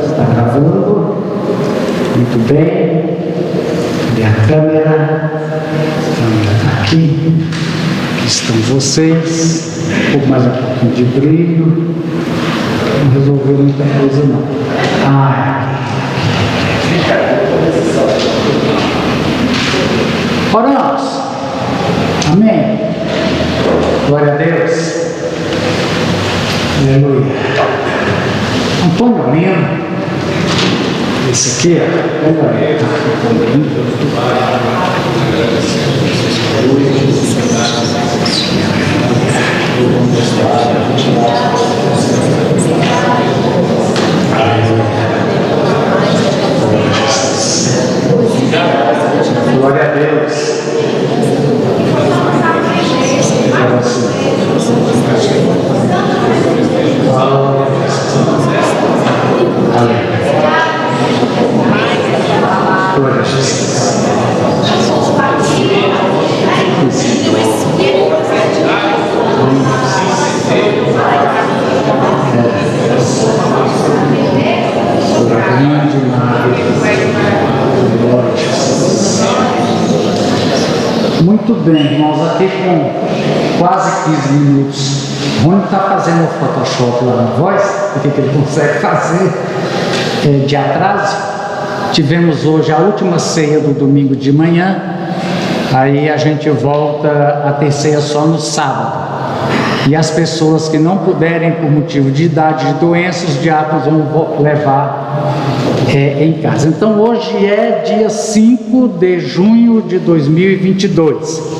Está gravando? Muito bem. Cadê a câmera? A câmera está aqui. Aqui estão vocês. Mais um pouquinho de brilho. Não resolveu muita coisa não. Oramos. Amém. Glória a Deus. Aleluia. Antônio Lino. Esse aqui é glória a Deus. Muito bem, irmãos, aqui com quase 15 minutos. O Rony está fazendo o Photoshop lá na voz, o que ele consegue fazer de atraso. Tivemos hoje a última ceia do domingo de manhã, aí a gente volta a ter ceia só no sábado. E as pessoas que não puderem, por motivo de idade, de doenças, os diáconos vão levar em casa. Então hoje é dia 5 de junho de 2022.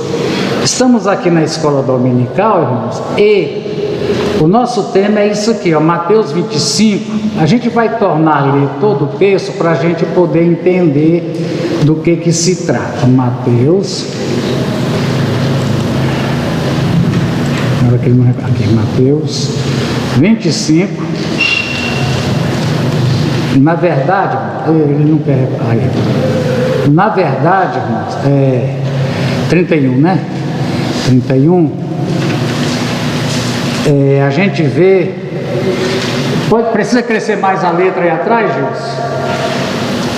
Estamos aqui na escola dominical, irmãos, e o nosso tema é isso aqui, ó, Mateus 25. A gente vai tornar a ler todo o texto para a gente poder entender do que se trata. Mateus. Aqui, Mateus 25. Na verdade, ele não quer. Na verdade, irmãos, 31, né? 31. A gente vê. Precisa crescer mais a letra aí atrás, Jesus?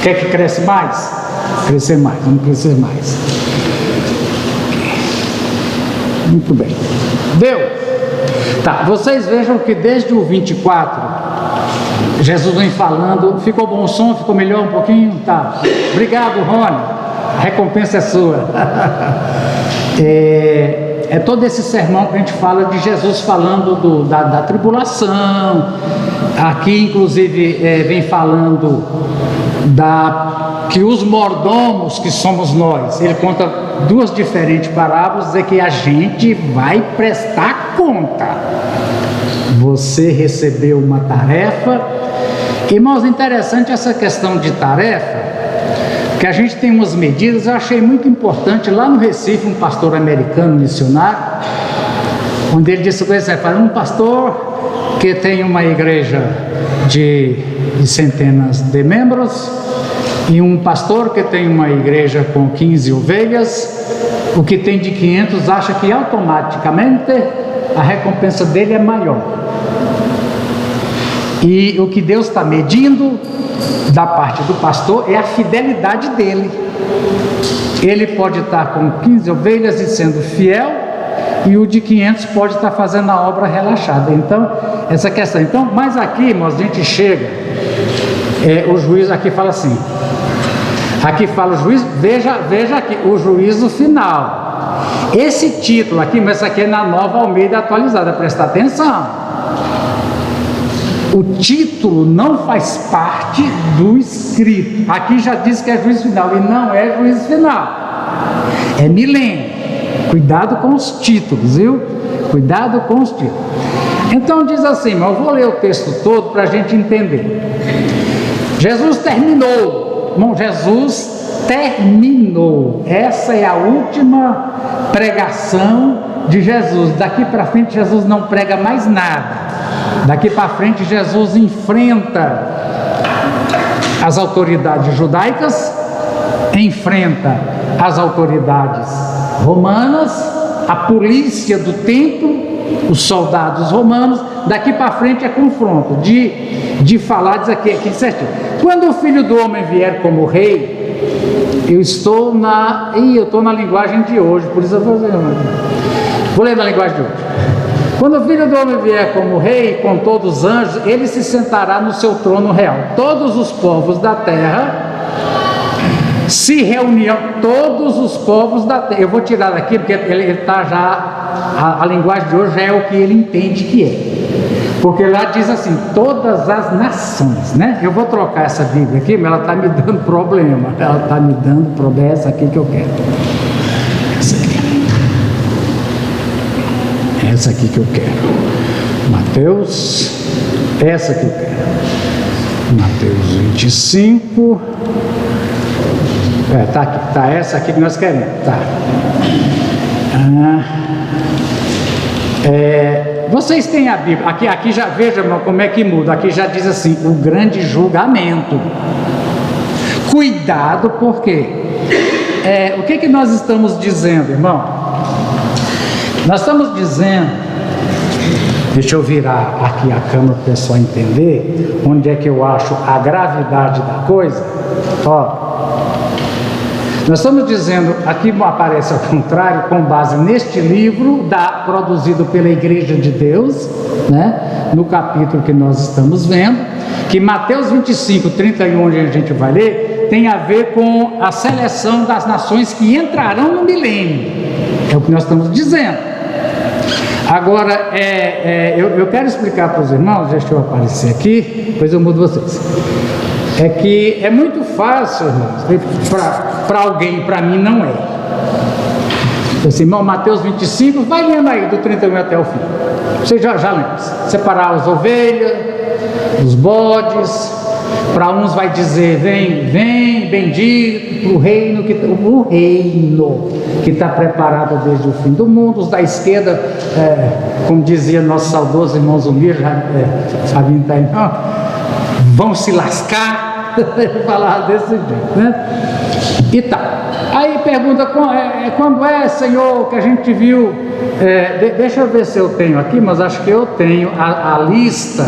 Quer que cresce mais? Crescer mais, vamos crescer mais. Muito bem. Deu? Tá, vocês vejam que desde o 24, Jesus vem falando. Ficou bom o som? Ficou melhor um pouquinho? Tá. Obrigado, Rony. A recompensa é sua. É todo esse sermão que a gente fala de Jesus falando da tribulação. Aqui, inclusive, vem falando que os mordomos que somos nós. Ele conta duas diferentes parábolas, é que a gente vai prestar conta. Você recebeu uma tarefa. Irmãos, interessante essa questão de tarefa, que a gente tem umas medidas. Eu achei muito importante lá no Recife, um pastor americano missionário, onde ele disse, um pastor que tem uma igreja de centenas de membros e um pastor que tem uma igreja com 15 ovelhas, o que tem de 500 acha que automaticamente a recompensa dele é maior. E o que Deus está medindo da parte do pastor é a fidelidade dele. Ele pode estar com 15 ovelhas e sendo fiel, e o de 500 pode estar fazendo a obra relaxada. Então, essa questão. Então, mas aqui, irmãos, a gente chega, o juiz aqui fala assim, aqui fala o juiz, veja aqui, o juízo final. Esse título aqui, mas essa aqui é na Nova Almeida atualizada, presta atenção. O título não faz parte do escrito. Aqui já diz que é juízo final, e não é juízo final. É milênio. Cuidado com os títulos, viu? Cuidado com os títulos. Então diz assim, mas eu vou ler o texto todo para a gente entender. Jesus terminou. Irmão, Jesus terminou. Essa é a última pregação de Jesus. Daqui para frente Jesus não prega mais nada. Daqui para frente Jesus enfrenta as autoridades judaicas, enfrenta as autoridades romanas, a polícia do templo, os soldados romanos. Daqui para frente é confronto. De de falar, diz aqui certinho. Quando o Filho do Homem vier como rei, eu estou na linguagem de hoje, por isso eu vou ler na linguagem de hoje. Quando o Filho do Homem vier como rei, com todos os anjos, ele se sentará no seu trono real. Todos os povos da terra se reuniam, todos os povos da terra. Eu vou tirar daqui, porque ele está já, a linguagem de hoje já é o que ele entende que é. Porque lá diz assim, todas as nações, né? Eu vou trocar essa Bíblia aqui, mas ela está me dando problema. Ela está me dando problema, essa aqui que eu quero. Essa aqui que eu quero. Mateus, essa que eu quero. Mateus 25. Tá aqui, tá essa aqui que nós queremos. Tá. Vocês têm a Bíblia, aqui já, veja, irmão, como é que muda. Aqui já diz assim, o grande julgamento. Cuidado, porque o que nós estamos dizendo, irmão? Nós estamos dizendo, deixa eu virar aqui a câmera para o pessoal entender onde é que eu acho a gravidade da coisa. Ó, nós estamos dizendo, aqui aparece ao contrário, com base neste livro, produzido pela Igreja de Deus, né, no capítulo que nós estamos vendo, que Mateus 25, 31, onde a gente vai ler, tem a ver com a seleção das nações que entrarão no milênio. É o que nós estamos dizendo. Agora, eu quero explicar para os irmãos, deixa eu aparecer aqui, depois eu mudo vocês. É que é muito fácil, irmãos, para alguém, para mim não é. Assim, irmão, Mateus 25, vai lendo aí do 31 até o fim. Você já lembra. Separar as ovelhas, os bodes. Para uns vai dizer, vem, bendito, para o reino que está preparado desde o fim do mundo. Os da esquerda, como dizia nosso saudoso irmão Zumir, Fabinho está aí, vão se lascar. Falar desse jeito, né? E tá. Aí pergunta, quando é, Senhor, que a gente viu? Deixa eu ver se eu tenho aqui, mas acho que eu tenho a lista.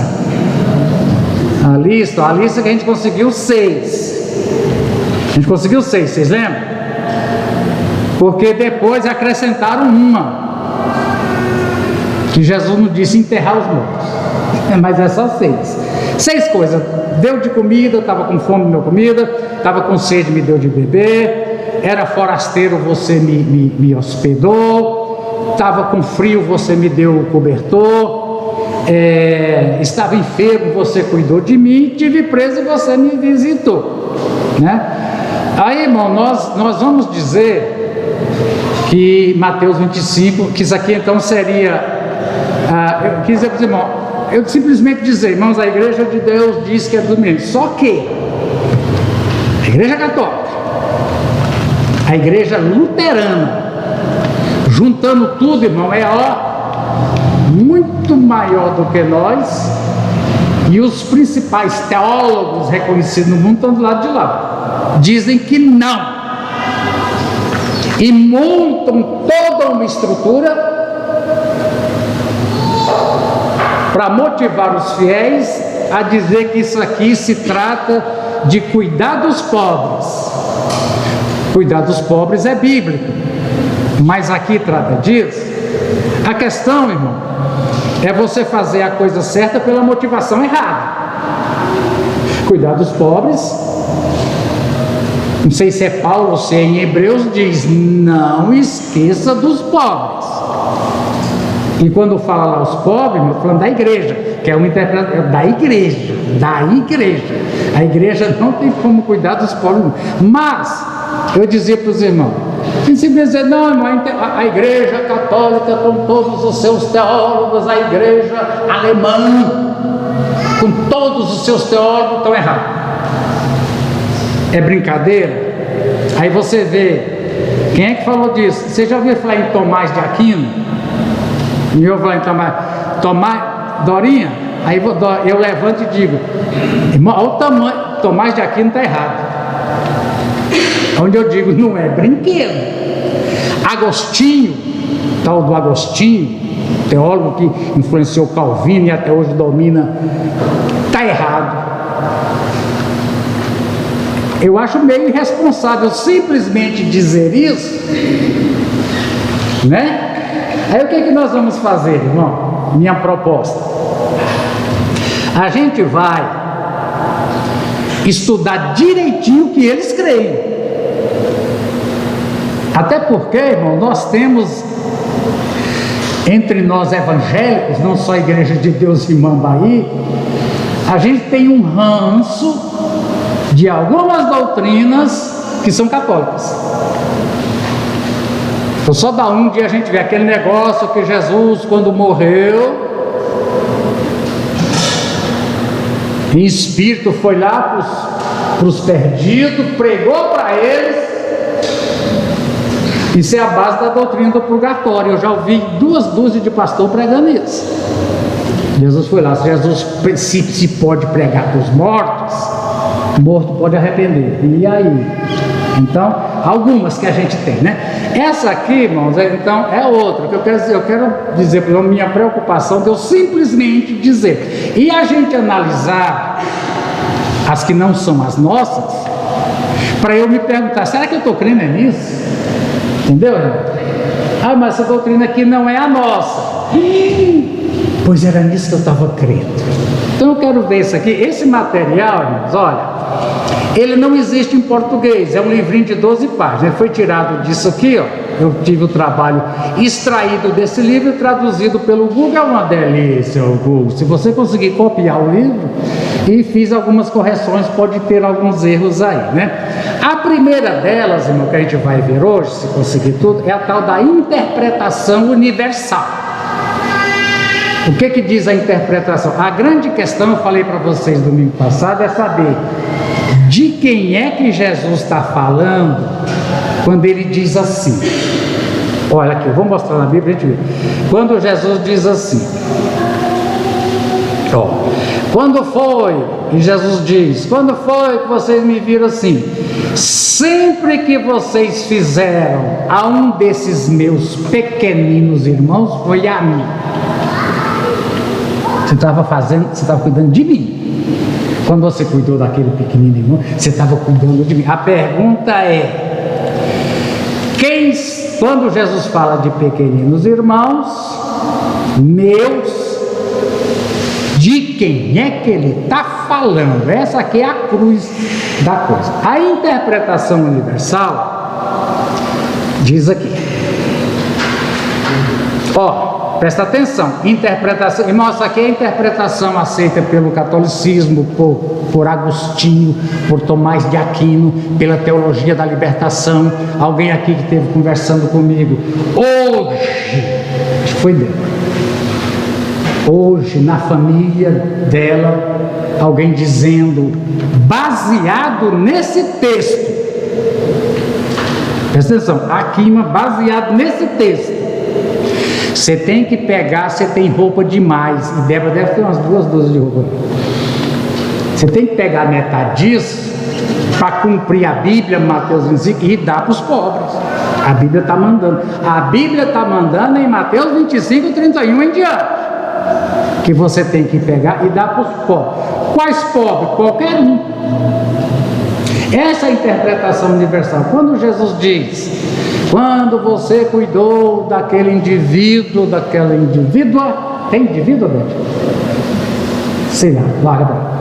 A lista que a gente conseguiu 6. A gente conseguiu 6, vocês lembram? Porque depois acrescentaram uma. Que Jesus nos disse enterrar os mortos. Mas é só 6. 6 coisas. Deu de comida, estava com fome, me deu comida. Estava com sede, me deu de beber. Era forasteiro, você me hospedou. Estava com frio, você me deu o cobertor. Estava enfermo, você cuidou de mim. Tive preso e você me visitou, né? Aí, irmão, nós vamos dizer que Mateus 25, que isso aqui então seria, eu quis dizer para os irmãos, eu simplesmente dizer, irmãos, a Igreja de Deus diz que é domingo. Só que a Igreja Católica, a Igreja Luterana, juntando tudo, irmão, muito maior do que nós, e os principais teólogos reconhecidos no mundo estão do lado de lá. Dizem que não. E montam toda uma estrutura para motivar os fiéis a dizer que isso aqui se trata de cuidar dos pobres. Cuidar dos pobres é bíblico, mas aqui trata disso. A questão, irmão, é você fazer a coisa certa pela motivação errada. Cuidar dos pobres, não sei se é Paulo ou se é em Hebreus, diz, não esqueça dos pobres. E quando fala lá os pobres, estou falando da igreja, que é uma interpretação da igreja. A igreja não tem como cuidar dos pobres. Mas, eu dizia para os irmãos, simplesmente dizer, não, irmão, a igreja católica com todos os seus teólogos, a igreja alemã com todos os seus teólogos estão errados. É brincadeira? Aí você vê, quem é que falou disso? Você já ouviu falar em Tomás de Aquino? E eu falar em Tomás, Dorinha? Aí eu levanto e digo, irmão, olha o tamanho, Tomás de Aquino está errado. Onde eu digo, não é brinquedo. Agostinho, tal do Agostinho, teólogo que influenciou Calvino e até hoje domina, está errado. Eu acho meio irresponsável simplesmente dizer isso, né? Aí o que nós vamos fazer, irmão? Minha proposta: a gente vai estudar direitinho o que eles creem. Até porque, irmão, nós temos entre nós evangélicos, não só a Igreja de Deus em Mambaí, a gente tem um ranço de algumas doutrinas que são católicas. Então, só dá um dia a gente vê aquele negócio que Jesus, quando morreu, em espírito foi lá para os perdidos, pregou para eles. Isso é a base da doutrina do purgatório. Eu já ouvi 2 dúzias de pastor pregando isso. Jesus foi lá. Se Jesus se pode pregar para os mortos, morto pode arrepender. E aí? Então, algumas que a gente tem, né? Essa aqui, irmãos, então é outra. Que eu quero dizer, por exemplo, minha preocupação de eu simplesmente dizer. E a gente analisar as que não são as nossas, para eu me perguntar, será que eu estou crendo nisso? Entendeu, irmão? Ah, mas essa doutrina aqui não é a nossa. Pois era nisso que eu estava crendo. Então eu quero ver isso aqui. Esse material, irmãos, olha, ele não existe em português. É um livrinho de 12 páginas. Ele foi tirado disso aqui, ó. Eu tive o trabalho extraído desse livro e traduzido pelo Google. É uma delícia o Google. Se você conseguir copiar o livro, e fiz algumas correções, pode ter alguns erros aí, né? A primeira delas, irmão, que a gente vai ver hoje, se conseguir tudo, é a tal da interpretação universal. O que diz a interpretação? A grande questão, eu falei para vocês domingo passado, é saber de quem é que Jesus está falando quando ele diz assim. Olha aqui, eu vou mostrar na Bíblia, a gente vê. Quando Jesus diz assim, ó, quando foi, e Jesus diz, quando foi que vocês me viram assim? Sempre que vocês fizeram a um desses meus pequeninos irmãos, foi a mim. Você estava cuidando de mim. Quando você cuidou daquele pequenino irmão, você estava cuidando de mim. A pergunta é, quando Jesus fala de pequeninos irmãos, meus, de quem é que ele está falando? Essa aqui é a cruz da coisa. A interpretação universal diz aqui, ó, presta atenção, interpretação, irmão, essa aqui é a interpretação aceita pelo catolicismo, por Agostinho, por Tomás de Aquino, pela teologia da libertação. Alguém aqui que esteve conversando comigo hoje, acho que foi dele. Hoje, na família dela, alguém dizendo, baseado nesse texto, presta atenção, aqui, baseado nesse texto, você tem que pegar, você tem roupa demais, e Débora deve ter umas 2 dúzias de roupa. Você tem que pegar metade disso, para cumprir a Bíblia, Mateus 25, e dar para os pobres. A Bíblia está mandando. A Bíblia está mandando em Mateus 25, 31 em diante. Que você tem que pegar e dar para os pobres. Quais pobres? Qualquer um. Essa é a interpretação universal. Quando Jesus diz, quando você cuidou daquele indivíduo, daquela indivídua, tem indivíduo, Beth? Sei lá, larga pra lá.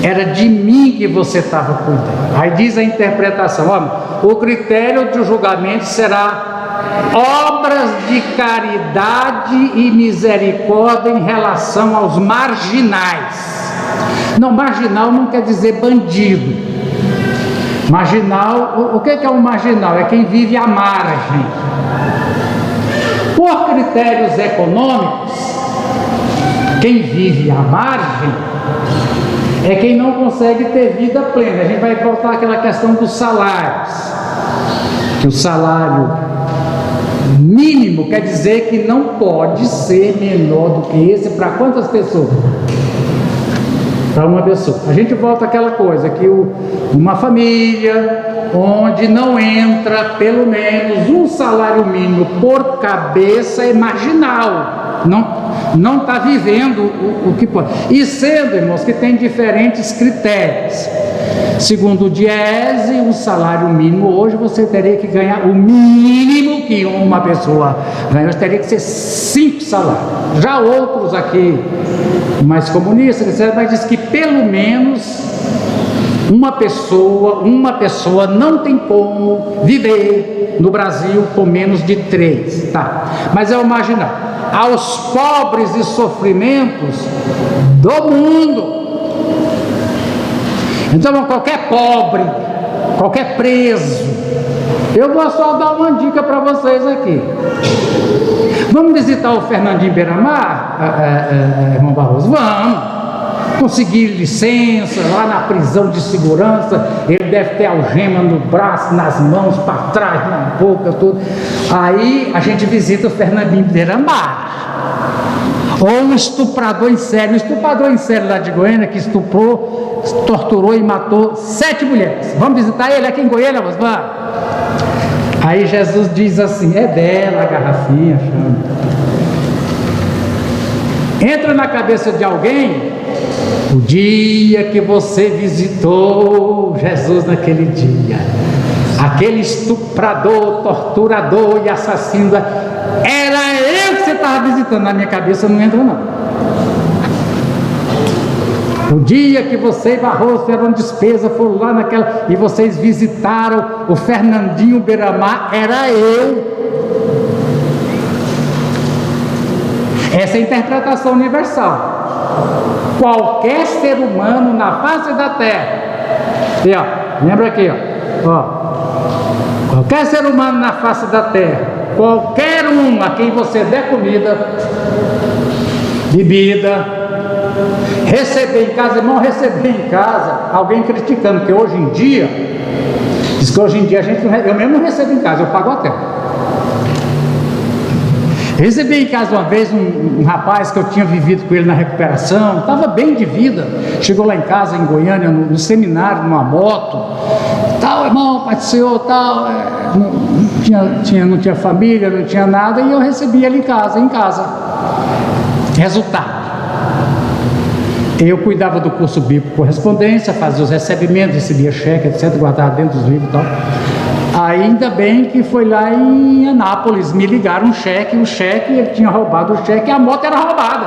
Era de mim que você estava cuidando. Aí diz a interpretação, ó, o critério de julgamento será obras de caridade e misericórdia em relação aos marginais. Não, marginal não quer dizer bandido. Marginal, o que é um marginal? É quem vive à margem. Por critérios econômicos, quem vive à margem é quem não consegue ter vida plena. A gente vai voltar àquela questão dos salários, que o salário mínimo quer dizer que não pode ser menor do que esse para quantas pessoas? Para uma pessoa. A gente volta àquela coisa que uma família onde não entra pelo menos um salário mínimo por cabeça é marginal. não está vivendo o que pode. E sendo, irmãos, que tem diferentes critérios. Segundo o Diese, o salário mínimo hoje você teria que ganhar o mínimo que uma pessoa ganha. Hoje teria que ser 5 salários. Já outros aqui, mais comunistas, mas diz que pelo menos uma pessoa não tem como viver no Brasil com menos de 3, tá? Mas eu imagino, aos pobres e sofrimentos do mundo. Então, qualquer pobre, qualquer preso, eu vou só dar uma dica para vocês aqui. Vamos visitar o Fernandinho Beiramar, irmão Barroso? Vamos. Conseguir licença lá na prisão de segurança, ele deve ter algema no braço, nas mãos, para trás, na boca, tudo. Aí a gente visita o Fernandinho Beiramar. Ou um estuprador em série lá de Goiânia, que estuprou, torturou e matou 7 mulheres. Vamos visitar ele aqui em Goiânia, vamos lá? Aí Jesus diz assim, é dela a garrafinha, chama. Entra na cabeça de alguém o dia que você visitou Jesus naquele dia. Aquele estuprador, torturador e assassino, era eu que você estava visitando. Na minha cabeça não entra não. O dia que você e Barroso fizeram despesa, foram lá naquela, e vocês visitaram o Fernandinho Beiramar, era eu. Essa é a interpretação universal. Qualquer ser humano na face da terra, e ó, lembra aqui, ó, qualquer ser humano na face da terra, qualquer um a quem você der comida, bebida, receber em casa, irmão, receber em casa, alguém criticando, que hoje em dia, diz que hoje em dia eu mesmo não recebo em casa, eu pago hotel. Recebi em casa uma vez um rapaz que eu tinha vivido com ele na recuperação, estava bem de vida, chegou lá em casa em Goiânia, no seminário, numa moto, tal, irmão, Pai do Senhor, tal, não tinha família, não tinha nada, e eu recebi ele em casa. Resultado, eu cuidava do curso bíblico correspondência, fazia os recebimentos, recebia cheque, etc, guardava dentro dos livros e tal. Ainda bem que foi lá em Anápolis, me ligaram o cheque, ele tinha roubado o cheque e a moto era roubada,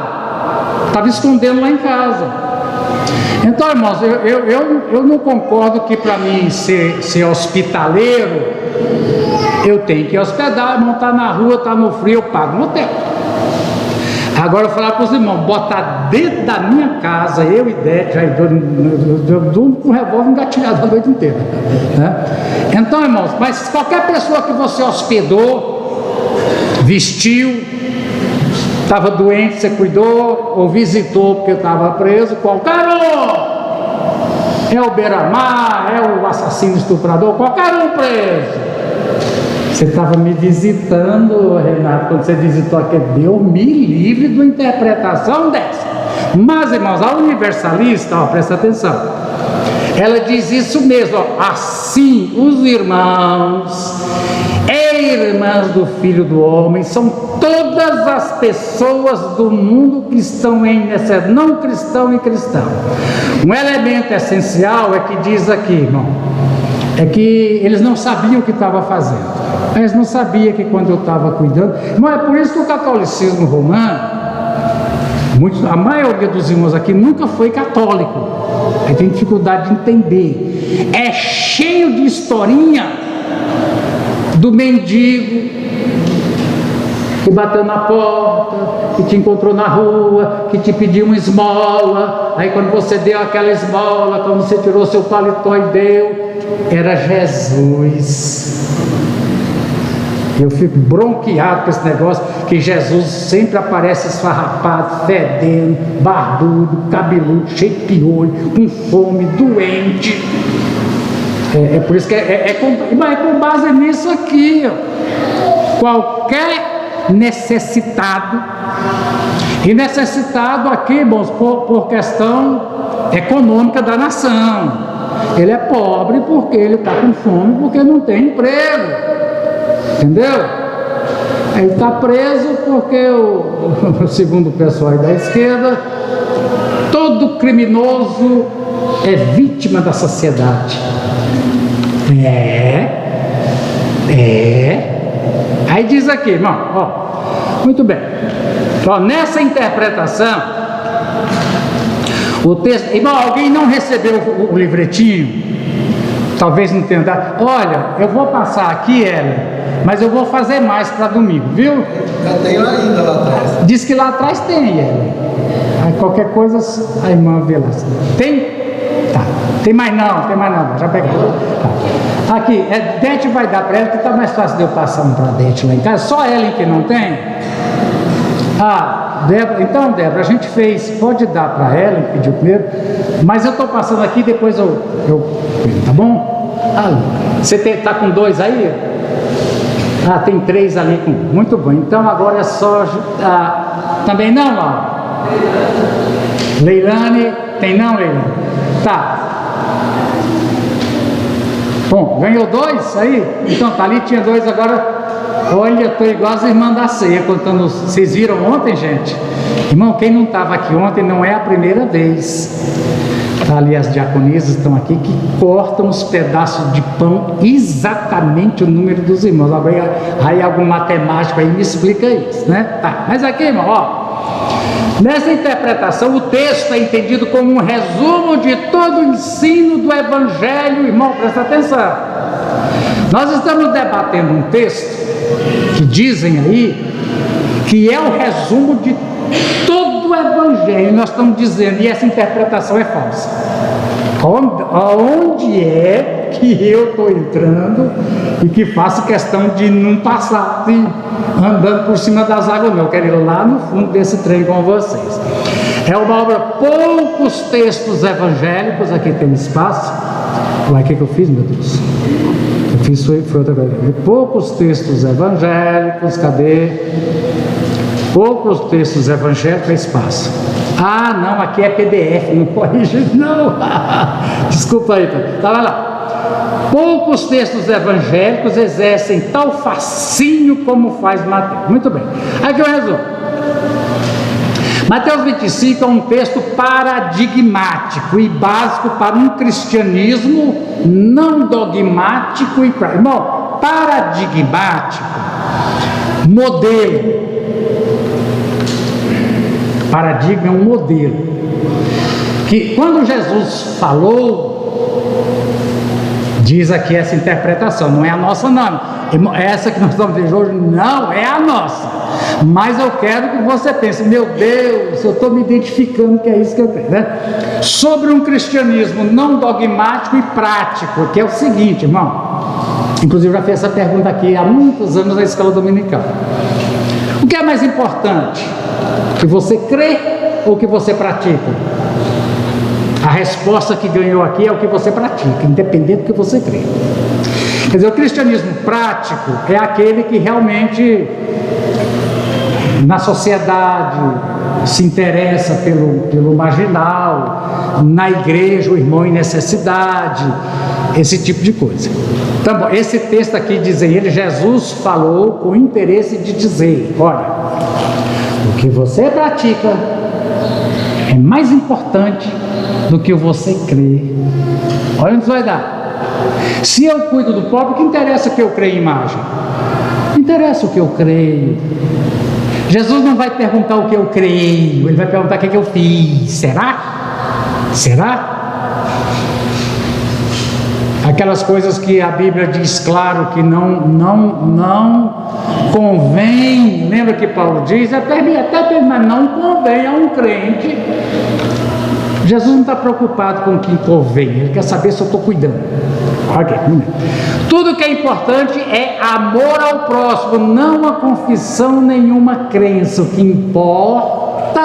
estava escondendo lá em casa. Então, irmãos, eu não concordo que para mim ser hospitaleiro, eu tenho que hospedar, irmão, tá na rua, tá no frio, eu pago no hotel. Agora eu falar para os irmãos, botar dentro da minha casa, eu e Dete, eu durmo com o revólver engatilhado a noite inteira, né? Então, irmãos, mas qualquer pessoa que você hospedou, vestiu, estava doente, você cuidou, ou visitou porque estava preso, qualquer um, é o Beiramar, é o assassino estuprador, qualquer um preso. Você estava me visitando, Renato, quando você visitou aqui, Deus me livre de uma interpretação dessa. Mas, irmãos, a universalista, ó, presta atenção, ela diz isso mesmo, ó, assim os irmãos e irmãs do Filho do Homem são todas as pessoas do mundo que estão em necessidade, não cristão e cristão. Um elemento essencial é que diz aqui, irmão, é que eles não sabiam o que estavam fazendo. Eles não sabiam que quando eu estava cuidando, mas é por isso que o catolicismo romano, a maioria dos irmãos aqui nunca foi católico, aí tem dificuldade de entender, é cheio de historinha do mendigo que bateu na porta, que te encontrou na rua, que te pediu uma esmola, aí quando você deu aquela esmola, quando você tirou seu paletó e deu, era Jesus. Eu fico bronqueado com esse negócio, que Jesus sempre aparece esfarrapado, fedendo, barbudo, cabeludo, cheio de piolho, com fome, doente. É por isso que mas é com base nisso aqui, ó. Qualquer necessitado, e necessitado aqui, irmãos, por questão econômica da nação. Ele é pobre porque ele está com fome, porque não tem emprego. Entendeu? Ele está preso porque, segundo o pessoal da esquerda, todo criminoso é vítima da sociedade. Aí diz aqui, irmão, ó, muito bem. Ó, nessa interpretação, o texto, irmão, alguém não recebeu o livretinho? Talvez não tenha dado. Olha, eu vou passar aqui, Ellen, mas eu vou fazer mais para domingo, viu? Já tenho ainda lá atrás. Diz que lá atrás tem, Ellen. Aí qualquer coisa a irmã vê lá. Tem? Tá. Tem mais não, já peguei. Tá. Aqui, Dete vai dar para ela, que está mais fácil de eu passar um para Dete lá em casa. Só Ellen que não tem? Débora, então, Débora, a gente fez, pode dar para ela, pediu primeiro, mas eu estou passando aqui, depois eu tá bom? Você está com 2 aí? Tem 3 ali, muito bom, então agora é só, também não, ó. Leilane, tem não, Leilane? Tá. Bom, ganhou 2 aí? Então, tá ali, tinha 2 agora. Olha, estou igual as irmãs da ceia, contando. Vocês viram ontem, gente? Irmão, quem não estava aqui ontem não é a primeira vez. Tá ali as diaconisas estão aqui que cortam os pedaços de pão exatamente o número dos irmãos. Aí algum matemático aí me explica isso, né? Tá, mas aqui, irmão, ó. Nessa interpretação, o texto é entendido como um resumo de todo o ensino do Evangelho. Irmão, presta atenção. Nós estamos debatendo um texto que dizem aí que é o resumo de todo o Evangelho. Nós estamos dizendo, e essa interpretação é falsa. Onde é que eu estou entrando e que faço questão de não passar assim, andando por cima das águas? Não, eu quero ir lá no fundo desse trem com vocês. É uma obra, poucos textos evangélicos, aqui tem espaço. Ué, o que eu fiz, meu Deus? Eu fiz foi outra coisa. Poucos textos evangélicos, cadê? Poucos textos evangélicos, tem espaço. Não, aqui é PDF, não corrige, não. Desculpa aí, tá lá. Poucos textos evangélicos exercem tal fascínio como faz Mateus. Muito bem. Aqui eu resumo. Mateus 25 é um texto paradigmático e básico para um cristianismo não dogmático e prático. Irmão, paradigmático, modelo. Paradigma é um modelo. Que quando Jesus falou, diz aqui essa interpretação, não é a nossa não. Essa que nós estamos vendo hoje não é a nossa. Mas eu quero que você pense, meu Deus, eu estou me identificando que é isso que eu tenho, né? Sobre um cristianismo não dogmático e prático, que é o seguinte, irmão. Inclusive eu já fiz essa pergunta aqui há muitos anos na escola dominical. O que é mais importante? Que você crê ou que você pratica? A resposta que ganhou aqui é o que você pratica, independente do que você crê. Quer dizer, o cristianismo prático é aquele que realmente na sociedade se interessa pelo marginal, na igreja o irmão em necessidade, esse tipo de coisa. Então, bom, esse texto aqui dizem ele, Jesus falou com interesse de dizer, olha, o que você pratica é mais importante do que você crê. Olha onde vai dar. Se eu cuido do pobre, o que interessa que eu creio em imagem? Não interessa o que eu creio. Jesus não vai perguntar o que eu creio, ele vai perguntar o que eu fiz. Será? Será? Aquelas coisas que a Bíblia diz claro que não convém, lembra que Paulo diz? Mas não convém a um crente. Jesus não está preocupado com o que convém, ele quer saber se eu estou cuidando. Okay. Tudo que é importante é amor ao próximo, não a confissão nenhuma crença. O que importa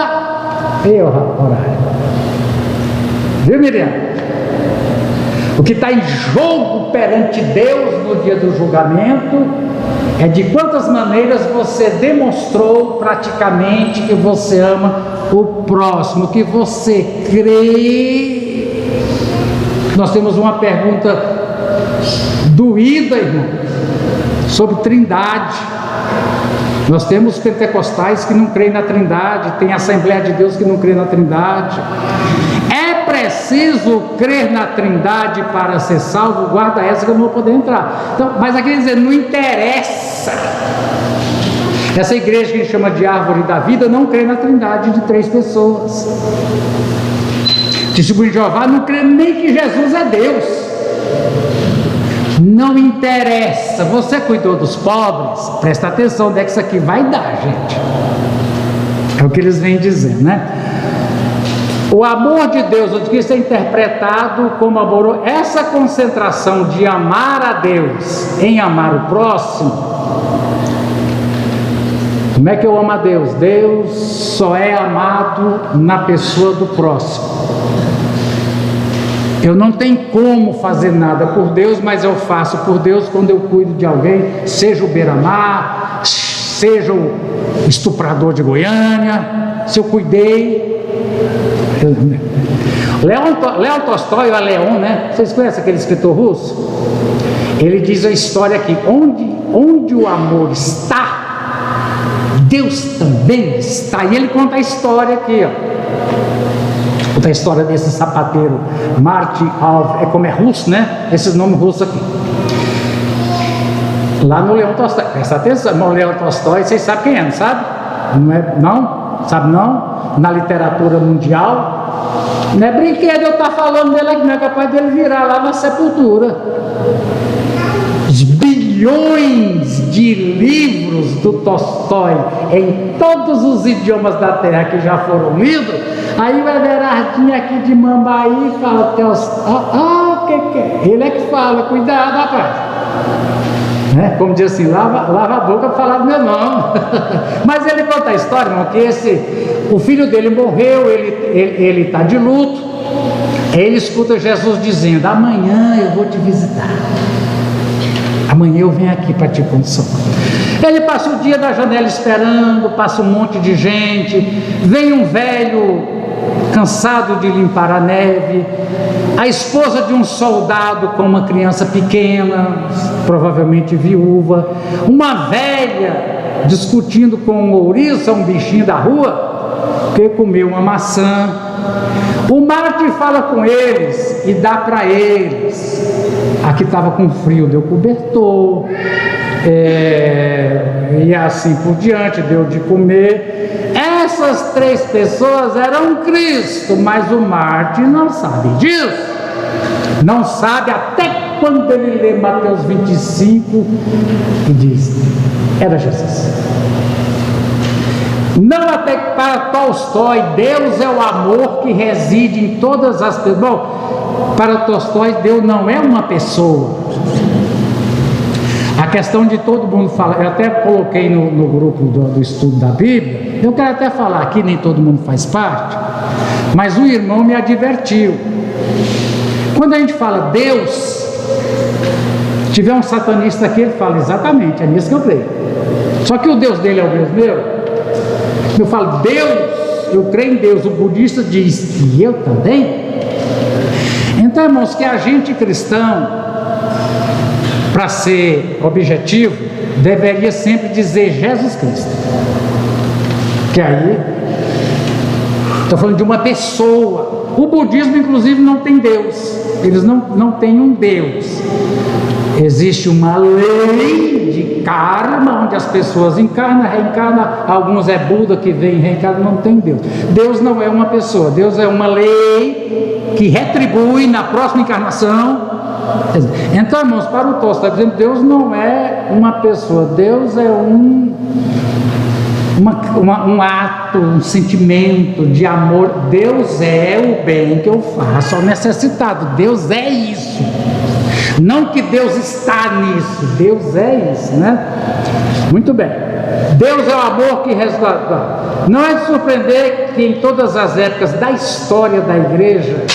é o horário. Viu, Miriam? O que está em jogo perante Deus no dia do julgamento é de quantas maneiras você demonstrou praticamente que você ama o próximo, que você crê. Nós temos uma pergunta doída, irmão, sobre Trindade. Nós temos pentecostais que não creem na Trindade, tem a Assembleia de Deus que não crê na Trindade. É preciso crer na Trindade para ser salvo, guarda essa que eu não vou poder entrar. Então, mas aqui dizer, não interessa. Essa igreja que a gente chama de árvore da vida não crê na Trindade de 3 pessoas. Testemunho de Jeová não crê nem que Jesus é Deus. Não interessa. Você cuidou dos pobres? Presta atenção onde é que isso aqui vai dar, gente. É o que eles vêm dizendo, né? O amor de Deus, o que isso é interpretado como amor, essa concentração de amar a Deus em amar o próximo. Como é que eu amo a Deus? Deus só é amado na pessoa do próximo. Eu não tenho como fazer nada por Deus, mas eu faço por Deus quando eu cuido de alguém, seja o beira-mar, seja o estuprador de Goiânia, se eu cuidei. Leon Tolstói, ou Leon, né? Vocês conhecem aquele escritor russo? Ele diz a história aqui, onde o amor está, Deus também está. E ele conta a história aqui, ó. Conta a história desse sapateiro, Martin Alv, como é russo, né? Esses nomes russos aqui. Lá no Leon Tolstói, presta atenção, no Leon Tolstói, vocês sabem quem é, não sabe? Não é, não? Sabe não? Na literatura mundial. Não é brinquedo eu estar falando dele aqui, não é capaz dele virar lá na sepultura. Os bilhões de livros do Tolstói em todos os idiomas da terra que já foram lidos. Aí o Everardinho aqui de Mambaí fala, o que é? Ele é que fala, cuidado, rapaz. Né? Como diz assim, lava a boca para falar do meu nome. Mas ele conta a história, irmão, que o filho dele morreu, ele está de luto. Ele escuta Jesus dizendo, amanhã eu vou te visitar. Amanhã eu venho aqui para te consolar. Ele passa o dia da janela esperando, passa um monte de gente, vem um velho cansado de limpar a neve, a esposa de um soldado com uma criança pequena, provavelmente viúva, uma velha discutindo com um ouriça, um bichinho da rua, que comeu uma maçã. O Marte fala com eles e dá para eles. Aqui estava com frio, deu cobertor, e assim por diante, deu de comer. Essas 3 pessoas eram Cristo, mas o Marte não sabe disso. Não sabe até quando ele lê Mateus 25 e diz, era Jesus. Não até que para Tolstói, Deus é o amor que reside em todas as pessoas. Bom, para Tolstói, Deus não é uma pessoa. A questão de todo mundo falar, eu até coloquei no grupo do estudo da Bíblia, eu quero até falar aqui, nem todo mundo faz parte, mas um irmão me advertiu. Quando a gente fala Deus, tiver um satanista aqui, ele fala, exatamente, é nisso que eu creio. Só que o Deus dele é o Deus meu. Eu falo, Deus, eu creio em Deus. O budista diz, e eu também. Então, irmãos, que a gente cristão, para ser objetivo, deveria sempre dizer Jesus Cristo. Que aí, estou falando de uma pessoa. O budismo, inclusive, não tem Deus. Eles não têm um Deus. Existe uma lei de karma, onde as pessoas encarnam, reencarnam. Alguns é Buda que vem e reencarna, não tem Deus. Deus não é uma pessoa, Deus é uma lei que retribui na próxima encarnação. Então, irmãos, para o Tolstói, está dizendo, Deus não é uma pessoa, Deus é um ato, um sentimento de amor. Deus é o bem que eu faço ao necessitado. Deus é isso. Não que Deus está nisso, Deus é isso, né? Muito bem. Deus é o amor que resgata. Não é de surpreender que em todas as épocas da história da igreja,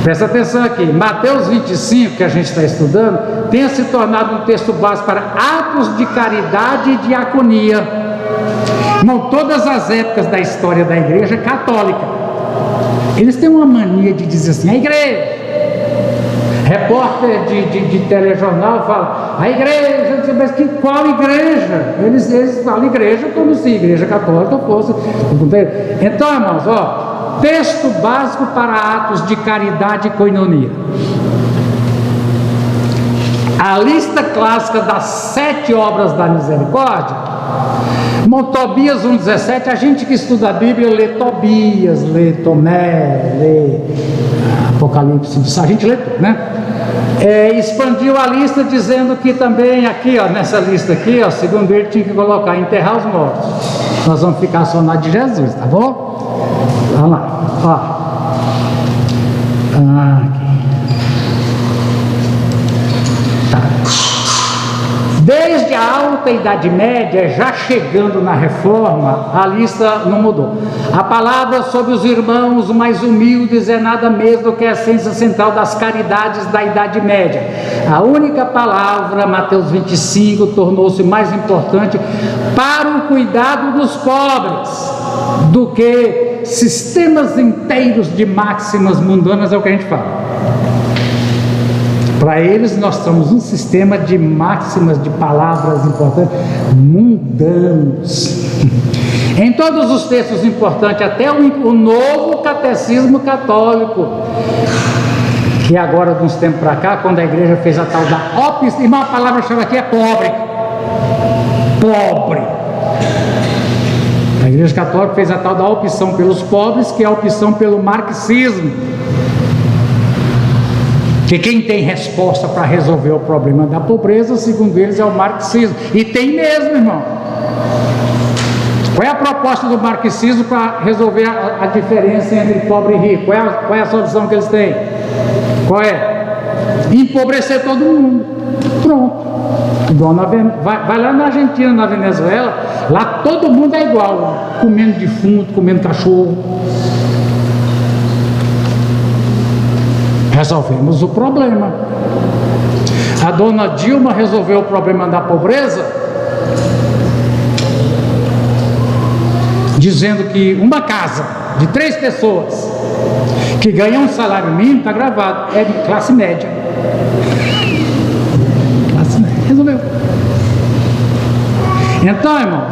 presta atenção aqui, Mateus 25, que a gente está estudando, tenha se tornado um texto básico para atos de caridade e diaconia. Irmão, todas as épocas da história da igreja católica, eles têm uma mania de dizer assim, a igreja, repórter de telejornal fala, a igreja, mas qual igreja? Eles falam igreja como se igreja católica fosse. Então, irmãos, texto básico para atos de caridade e coinonia. A lista clássica das 7 obras da misericórdia. Tobias 1,17, a gente que estuda a Bíblia lê Tobias, lê Tomé, lê Apocalipse, a gente lê tudo, né? Expandiu a lista dizendo que também aqui, nessa lista aqui, segundo ele tinha que colocar enterrar os mortos. Nós vamos ficar só na de Jesus, tá bom? Vamos lá, aqui. Desde a alta Idade Média, já chegando na Reforma, a lista não mudou. A palavra sobre os irmãos mais humildes é nada menos do que a essência central das caridades da Idade Média. A única palavra, Mateus 25, tornou-se mais importante para o cuidado dos pobres do que sistemas inteiros de máximas mundanas, é o que a gente fala. Para eles, nós somos um sistema de máximas, de palavras importantes, mundanos. Em todos os textos importantes, até o novo catecismo católico, que agora, de uns tempos para cá, quando a igreja fez a tal da opção, irmão, a palavra-chave aqui é pobre. Pobre. A igreja católica fez a tal da opção pelos pobres, que é a opção pelo marxismo. Que quem tem resposta para resolver o problema da pobreza, segundo eles, é o marxismo. E tem mesmo, irmão. Qual é a proposta do marxismo para resolver a diferença entre pobre e rico? Qual é a solução que eles têm? Qual é? Empobrecer todo mundo. Pronto. Vai lá na Argentina, na Venezuela, lá todo mundo é igual, comendo defunto, comendo cachorro. Resolvemos o problema. A dona Dilma resolveu o problema da pobreza dizendo que uma casa de 3 pessoas que ganha um salário mínimo, está gravado, é de classe média. Classe média. Resolveu. Então, irmãos,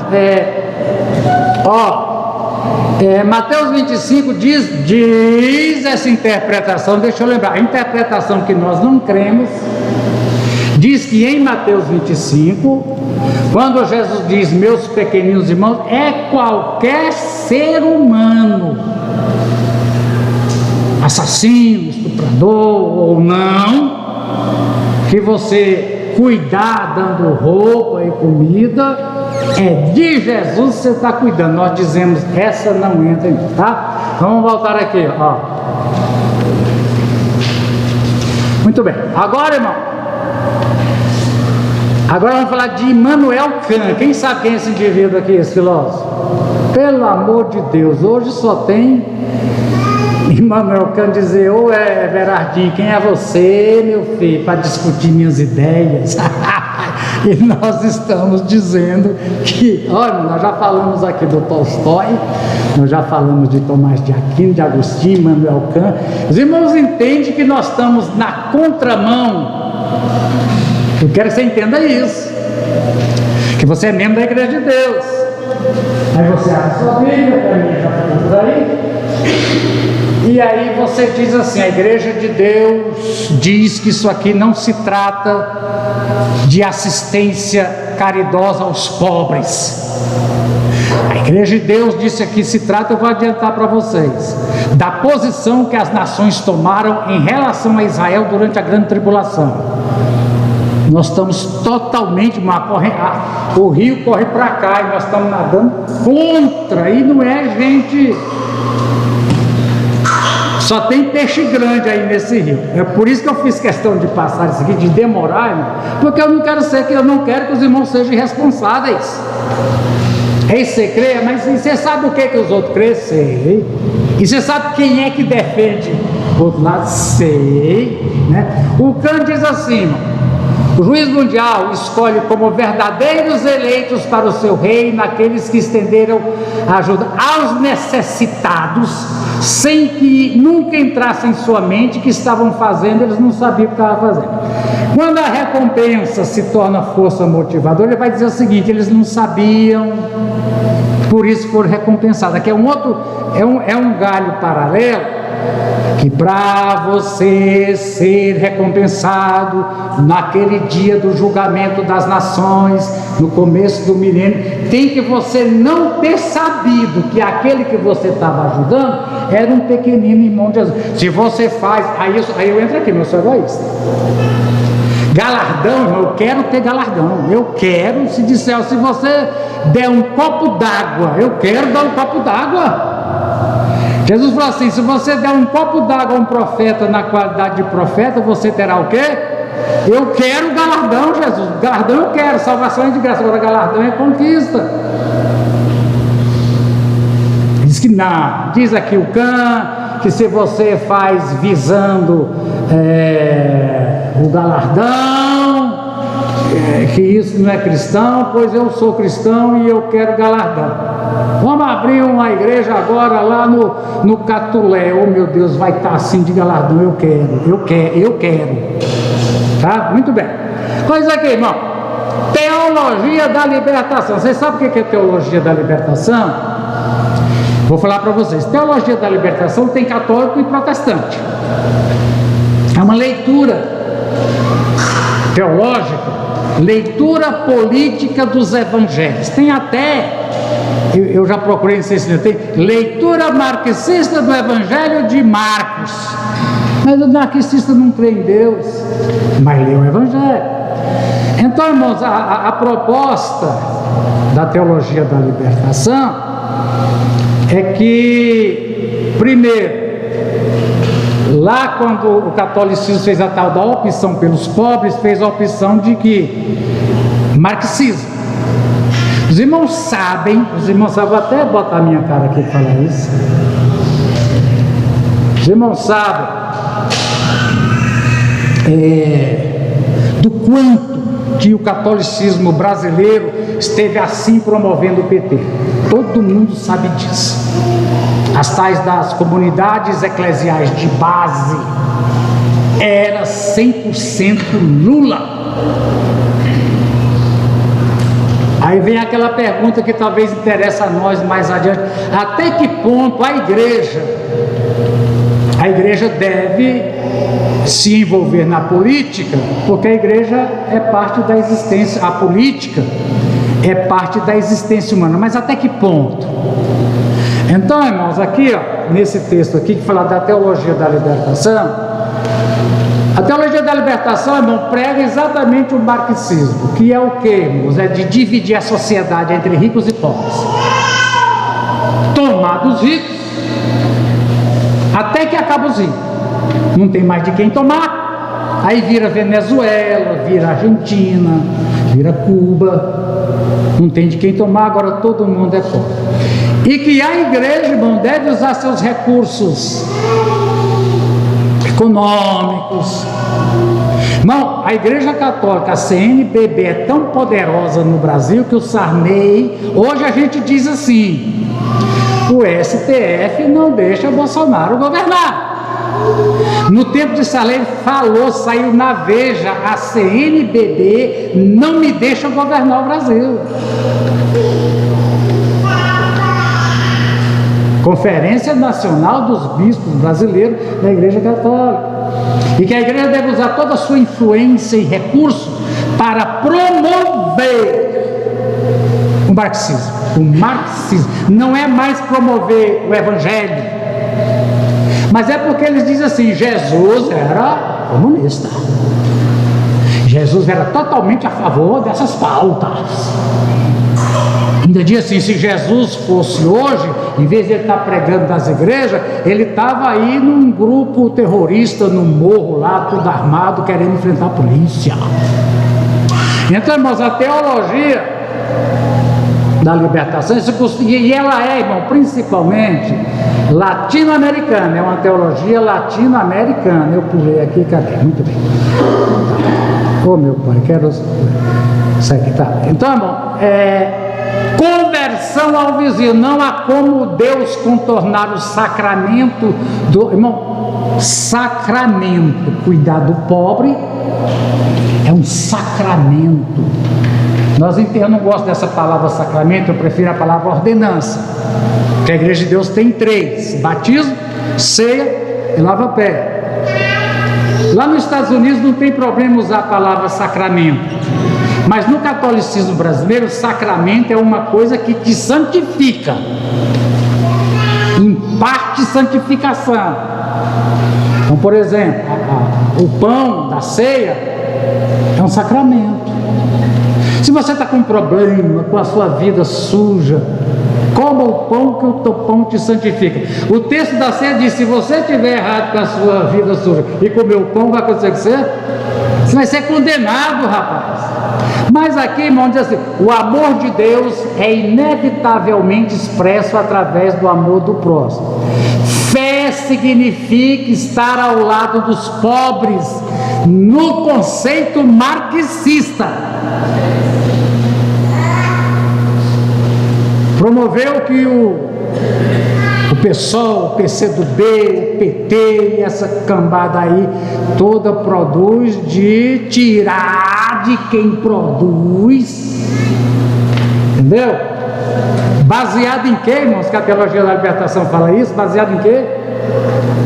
Mateus 25 diz essa interpretação, deixa eu lembrar, a interpretação que nós não cremos, diz que em Mateus 25, quando Jesus diz meus pequeninos irmãos, é qualquer ser humano, assassino, estuprador ou não, que você cuidar dando roupa e comida, é de Jesus que você está cuidando. Nós dizemos, essa não entra, tá? Vamos voltar aqui, Muito bem, agora, irmão, agora vamos falar de Immanuel Kant. Quem sabe quem é esse indivíduo aqui, esse filósofo? Pelo amor de Deus, hoje só tem Immanuel Kant dizer, Everardinho, quem é você, meu filho, para discutir minhas ideias? E nós estamos dizendo que, olha, nós já falamos aqui do Tolstói, nós já falamos de Tomás de Aquino, de Agostinho, Immanuel Kant. Os irmãos entendem que nós estamos na contramão. Eu quero que você entenda isso, que você é membro da Igreja de Deus. Aí você abre sua Bíblia, para mim já foi por aí. E aí você diz assim, a Igreja de Deus diz que isso aqui não se trata de assistência caridosa aos pobres. A Igreja de Deus disse aqui, se trata, eu vou adiantar para vocês, da posição que as nações tomaram em relação a Israel durante a grande tribulação. Nós estamos totalmente, o rio corre para cá e nós estamos nadando contra, e não é gente... Só tem peixe grande aí nesse rio. É por isso que eu fiz questão de passar isso aqui, de demorar, irmão, porque eu não quero que os irmãos sejam irresponsáveis. Aí você crê, mas você sabe o que os outros creem? Sei. E você sabe quem é que defende o outro lado? Sei. Né? O Kant diz assim, irmão, o juiz mundial escolhe como verdadeiros eleitos para o seu reino aqueles que estenderam ajuda aos necessitados, sem que nunca entrasse em sua mente que estavam fazendo, eles não sabiam o que estavam fazendo. Quando a recompensa se torna força motivadora, ele vai dizer o seguinte: eles não sabiam, por isso foram recompensados. Aqui é um galho paralelo, que para você ser recompensado naquele dia do julgamento das nações, no começo do milênio, tem que você não ter sabido que aquele que você estava ajudando era um pequenino irmão de Jesus. Se você faz, aí eu entro aqui, meu sou egoísta. Galardão, irmão, eu quero ter galardão. Eu quero, se disser, se você der um copo d'água, eu quero dar um copo d'água. Jesus falou assim: se você der um copo d'água a um profeta na qualidade de profeta, você terá o quê? Eu quero galardão, Jesus. Galardão eu quero, salvação é de graça, agora galardão é conquista. Diz que não, diz aqui o Can, que se você faz visando o galardão, que isso não é cristão, pois eu sou cristão e eu quero galardão. Vamos abrir uma igreja agora lá no Catulé. Oh meu Deus, vai estar assim de galardão. Eu quero. Tá? Muito bem. Coisa aqui, irmão. Teologia da libertação. Vocês sabem o que é teologia da libertação? Vou falar para vocês. Teologia da libertação tem católico e protestante. É uma leitura teológica, leitura política dos evangelhos. Tem até, eu já procurei, não sei se tem, leitura marxista do evangelho de Marcos. Mas o marxista não crê em Deus, mas lê o evangelho. Então, irmãos, a proposta da teologia da libertação é que, primeiro, lá quando o catolicismo fez a tal da opção pelos pobres, fez a opção de que? Marxismo. Os irmãos sabem, vou até botar a minha cara aqui para falar isso. Os irmãos sabem do quanto que o catolicismo brasileiro esteve assim promovendo o PT. Todo mundo sabe disso. As tais das comunidades eclesiais de base era 100% Lula. Aí vem aquela pergunta que talvez interessa a nós mais adiante: até que ponto a igreja deve se envolver na política? Porque a igreja é parte da existência, a política é parte da existência humana, mas até que ponto? Então, irmãos, aqui, ó, nesse texto aqui que fala da teologia da libertação, a teologia da libertação, irmão, prega exatamente o marxismo, que é o que, irmãos? É de dividir a sociedade entre ricos e pobres, tomar dos ricos até que acaba os ricos, não tem mais de quem tomar, aí vira Venezuela, vira Argentina, vira Cuba, não tem de quem tomar, agora todo mundo é pobre. E que a igreja, irmão, deve usar seus recursos econômicos. Irmão, a igreja católica, a CNBB, é tão poderosa no Brasil que o Sarney, hoje a gente diz assim: o STF não deixa Bolsonaro governar. No tempo de Sarney falou, saiu na Veja, a CNBB não me deixa governar o Brasil. Conferência Nacional dos Bispos Brasileiros da Igreja Católica. E que a igreja deve usar toda a sua influência e recursos para promover o marxismo. O marxismo não é mais promover o evangelho, mas é porque eles dizem assim: Jesus era comunista, Jesus era totalmente a favor dessas pautas. Ainda diz assim: se Jesus fosse hoje, em vez de ele estar pregando nas igrejas, ele estava aí num grupo terrorista no morro lá, tudo armado, querendo enfrentar a polícia. Então, irmãos, a teologia da libertação, e ela é, irmão, principalmente latino-americana, é uma teologia latino-americana. Eu pulei aqui, cadê? Muito bem. Ô meu pai, quero isso aqui, tá? Então, irmão, conversão ao vizinho. Não há como Deus contornar o sacramento do... Irmão, sacramento, cuidar do pobre É um sacramento. Eu não gosto dessa palavra sacramento, eu prefiro a palavra ordenança. Porque a Igreja de Deus tem 3: batismo, ceia e lava-pé. Lá nos Estados Unidos não tem problema usar a palavra sacramento, mas no catolicismo brasileiro, sacramento é uma coisa que te santifica, imparte santificação. Então, por exemplo, o pão da ceia é um sacramento. Se você está com um problema, com a sua vida suja, coma o pão, que o teu pão te santifica. O texto da ceia diz: se você estiver errado com a sua vida suja e comer o pão, vai acontecer com você? Você vai ser condenado, rapaz. Mas aqui, irmão, diz assim: o amor de Deus é inevitavelmente expresso através do amor do próximo. Fé significa estar ao lado dos pobres, no conceito marxista. Promoveu que o PSOL, o PCdoB, o PT e essa cambada aí toda produz, de tirar de quem produz, entendeu? Baseado em quê, irmãos? Que a teologia da libertação fala isso. Baseado em quê?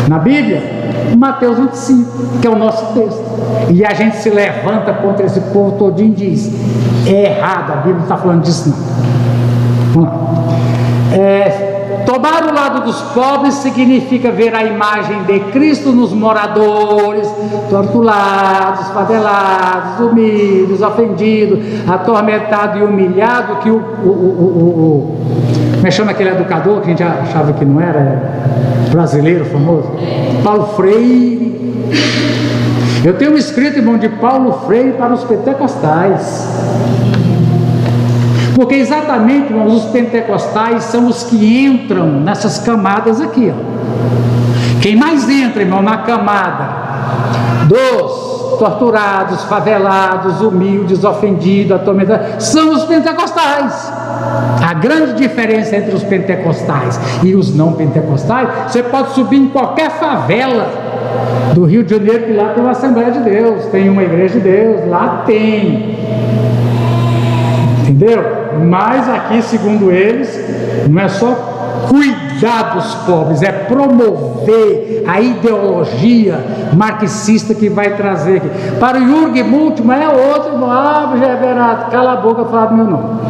Na Bíblia, Mateus 25, que é o nosso texto. E a gente se levanta contra esse povo todinho e diz: é errado, a Bíblia não está falando disso não. Vamos lá. Tomar o lado dos pobres significa ver a imagem de Cristo nos moradores, torturados, favelados, humildes, ofendidos, atormentados e humilhados, que como é que chama aquele educador que a gente achava que não era brasileiro famoso? Paulo Freire. Eu tenho um escrito, irmão, de Paulo Freire para os pentecostais. Porque exatamente, irmãos, os pentecostais são os que entram nessas camadas aqui, ó. Quem mais entra, irmão, na camada dos torturados, favelados, humildes, ofendidos, atormentados, são os pentecostais. A grande diferença entre os pentecostais e os não pentecostais: você pode subir em qualquer favela do Rio de Janeiro, que lá tem uma Assembleia de Deus, tem uma Igreja de Deus, lá tem. Entendeu? Mas aqui, segundo eles, não é só cuidar dos pobres, é promover a ideologia marxista que vai trazer aqui. Para o Jürgen Moltmann é outro, Geberato, cala a boca, fala do meu nome.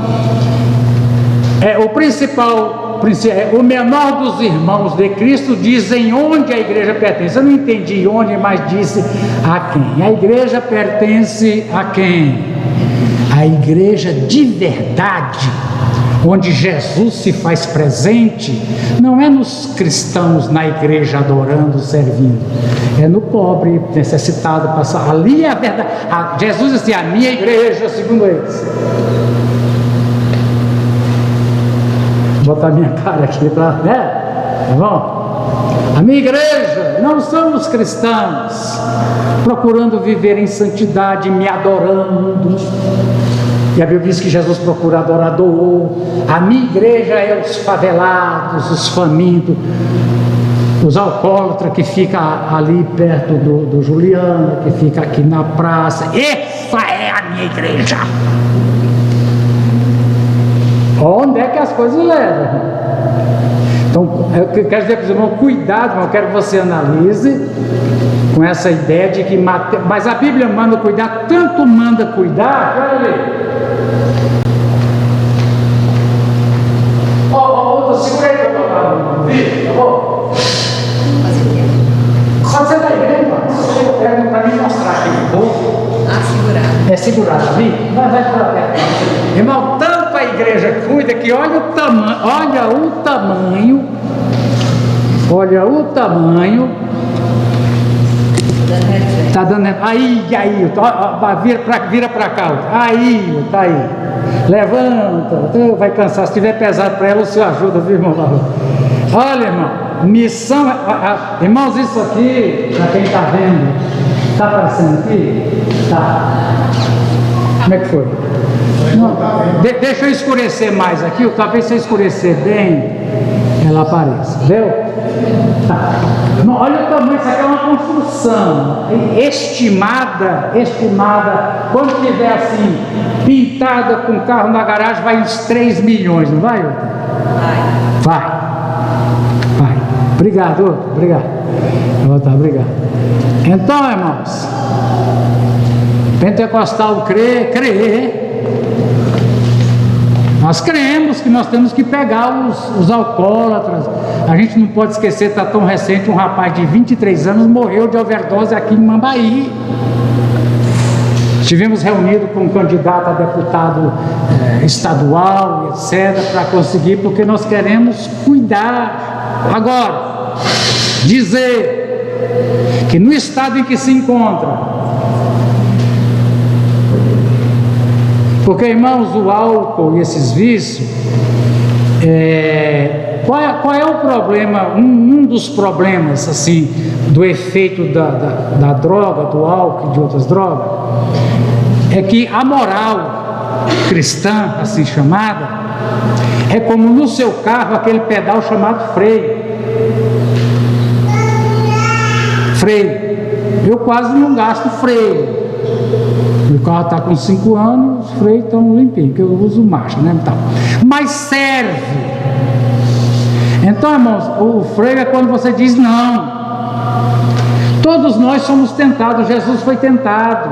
O menor dos irmãos de Cristo dizem onde a igreja pertence. Eu não entendi onde, mas disse a quem. A igreja pertence a quem? A igreja de verdade, onde Jesus se faz presente, não é nos cristãos na igreja adorando, servindo, é no pobre, necessitado, passar. Ali é a verdade. Jesus disse: a minha igreja, segundo eles. Vou botar minha cara aqui para, né? Tá bom? A minha igreja não são os cristãos procurando viver em santidade, me adorando. E a Bíblia diz que Jesus procura adorador. A minha igreja é os favelados, os famintos, os alcoólatras que ficam ali perto do Juliano, que fica aqui na praça. Essa é a minha igreja. Onde é que as coisas levam? Então, eu quero dizer para os irmãos: cuidado, irmão, eu quero que você analise com essa ideia de que mas a Bíblia manda cuidar, tanto manda cuidar, olha ali. Segura aí para eu vídeo, tá bom? Quando você está igreja, você pega para mim mostrar aqui, tá bom? Segurado. É segurado, ali? Vai para perto. Irmão, tanto a igreja cuida que olha o tamanho. Está dando. Aí, vira para cá. Aí, tá aí. Levanta, vai cansar. Se estiver pesado para ela, o senhor ajuda, viu, irmão? Olha, irmão, missão. Irmãos, isso aqui, para quem está vendo, está aparecendo aqui? Tá. Como é que foi? Não, deixa eu escurecer mais aqui, talvez se eu escurecer bem, ela apareça. Viu? Tá. Olha o tamanho, isso aqui é uma construção estimada, quando tiver assim, pintada com carro na garagem, vai uns 3 milhões, não vai, Outra? Vai. Obrigado, Outra, obrigado. Obrigado. Então, irmãos, pentecostal crê. Nós cremos que nós temos que pegar os alcoólatras. A gente não pode esquecer, está tão recente, um rapaz de 23 anos morreu de overdose aqui em Mambaí. Estivemos reunidos com um candidato a deputado estadual, etc., para conseguir, porque nós queremos cuidar. Agora, dizer que no estado em que se encontra, porque, irmãos, o álcool e esses vícios, qual é o problema, um dos problemas, assim, do efeito da droga, do álcool e de outras drogas, é que a moral cristã, assim chamada, é como no seu carro aquele pedal chamado freio. Eu quase não gasto freio. O carro está com 5 anos, os freios estão limpinhos, porque eu uso marcha, né? Então, mas serve. Então, irmãos, o freio é quando você diz não. Todos nós somos tentados, Jesus foi tentado.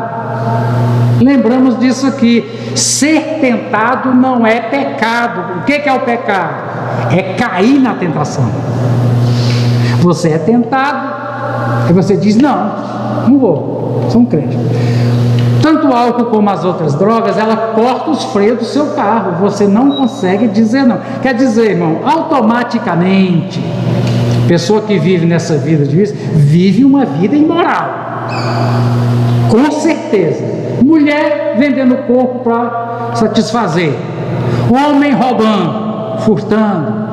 Lembramos disso aqui. Ser tentado não é pecado. O que é o pecado? É cair na tentação. Você é tentado, e você diz não vou, sou um crente. Tanto o álcool como as outras drogas, ela corta os freios do seu carro. Você não consegue dizer não. Quer dizer, irmão, automaticamente, pessoa que vive nessa vida de vício, vive uma vida imoral. Com certeza. Mulher vendendo o corpo para satisfazer. Homem roubando, furtando.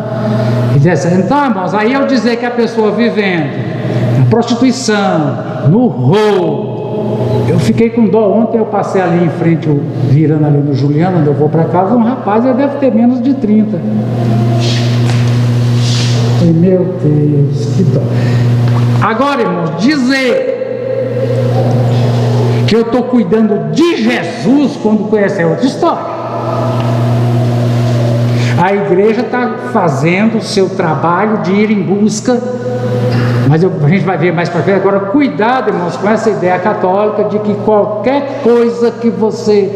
Então, irmãos, aí eu dizer que a pessoa vivendo na prostituição, no roubo. Eu fiquei com dó. Ontem eu passei ali em frente, virando ali no Juliano, onde eu vou para casa, um rapaz, ele deve ter menos de 30. Falei, meu Deus, que dó. Agora, irmãos, dizer que eu estou cuidando de Jesus quando conhecer outra história. A igreja está fazendo o seu trabalho de ir em busca, mas a gente vai ver mais para frente. Agora, cuidado, irmãos, com essa ideia católica de que qualquer coisa que você,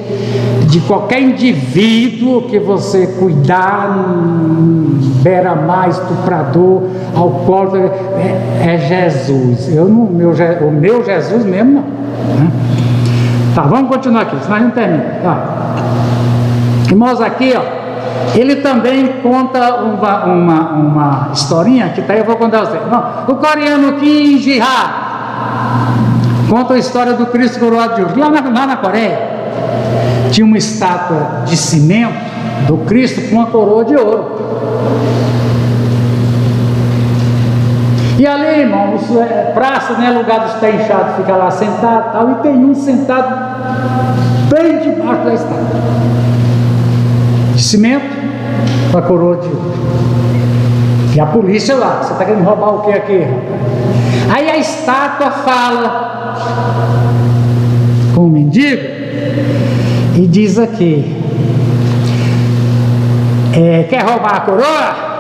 de qualquer indivíduo que você cuidar, beira-mar, estuprador, alcoólatra, é Jesus. O meu Jesus mesmo não. Né? Tá, vamos continuar aqui, senão a gente termina. Irmãos, aqui, ó. Ele também conta uma historinha que tá aí, eu vou contar a você. O coreano Kim Ji-ha conta a história do Cristo coroado de ouro. Lá na Coreia tinha uma estátua de cimento do Cristo com uma coroa de ouro. E ali, irmãos, praça, né, lugar dos pés inchados, fica lá sentado tal, e tem um sentado bem debaixo da estátua de cimento com a coroa de ouro. E a polícia lá, você está querendo roubar o que aqui? Aí a estátua fala com o mendigo e diz aqui, quer roubar a coroa?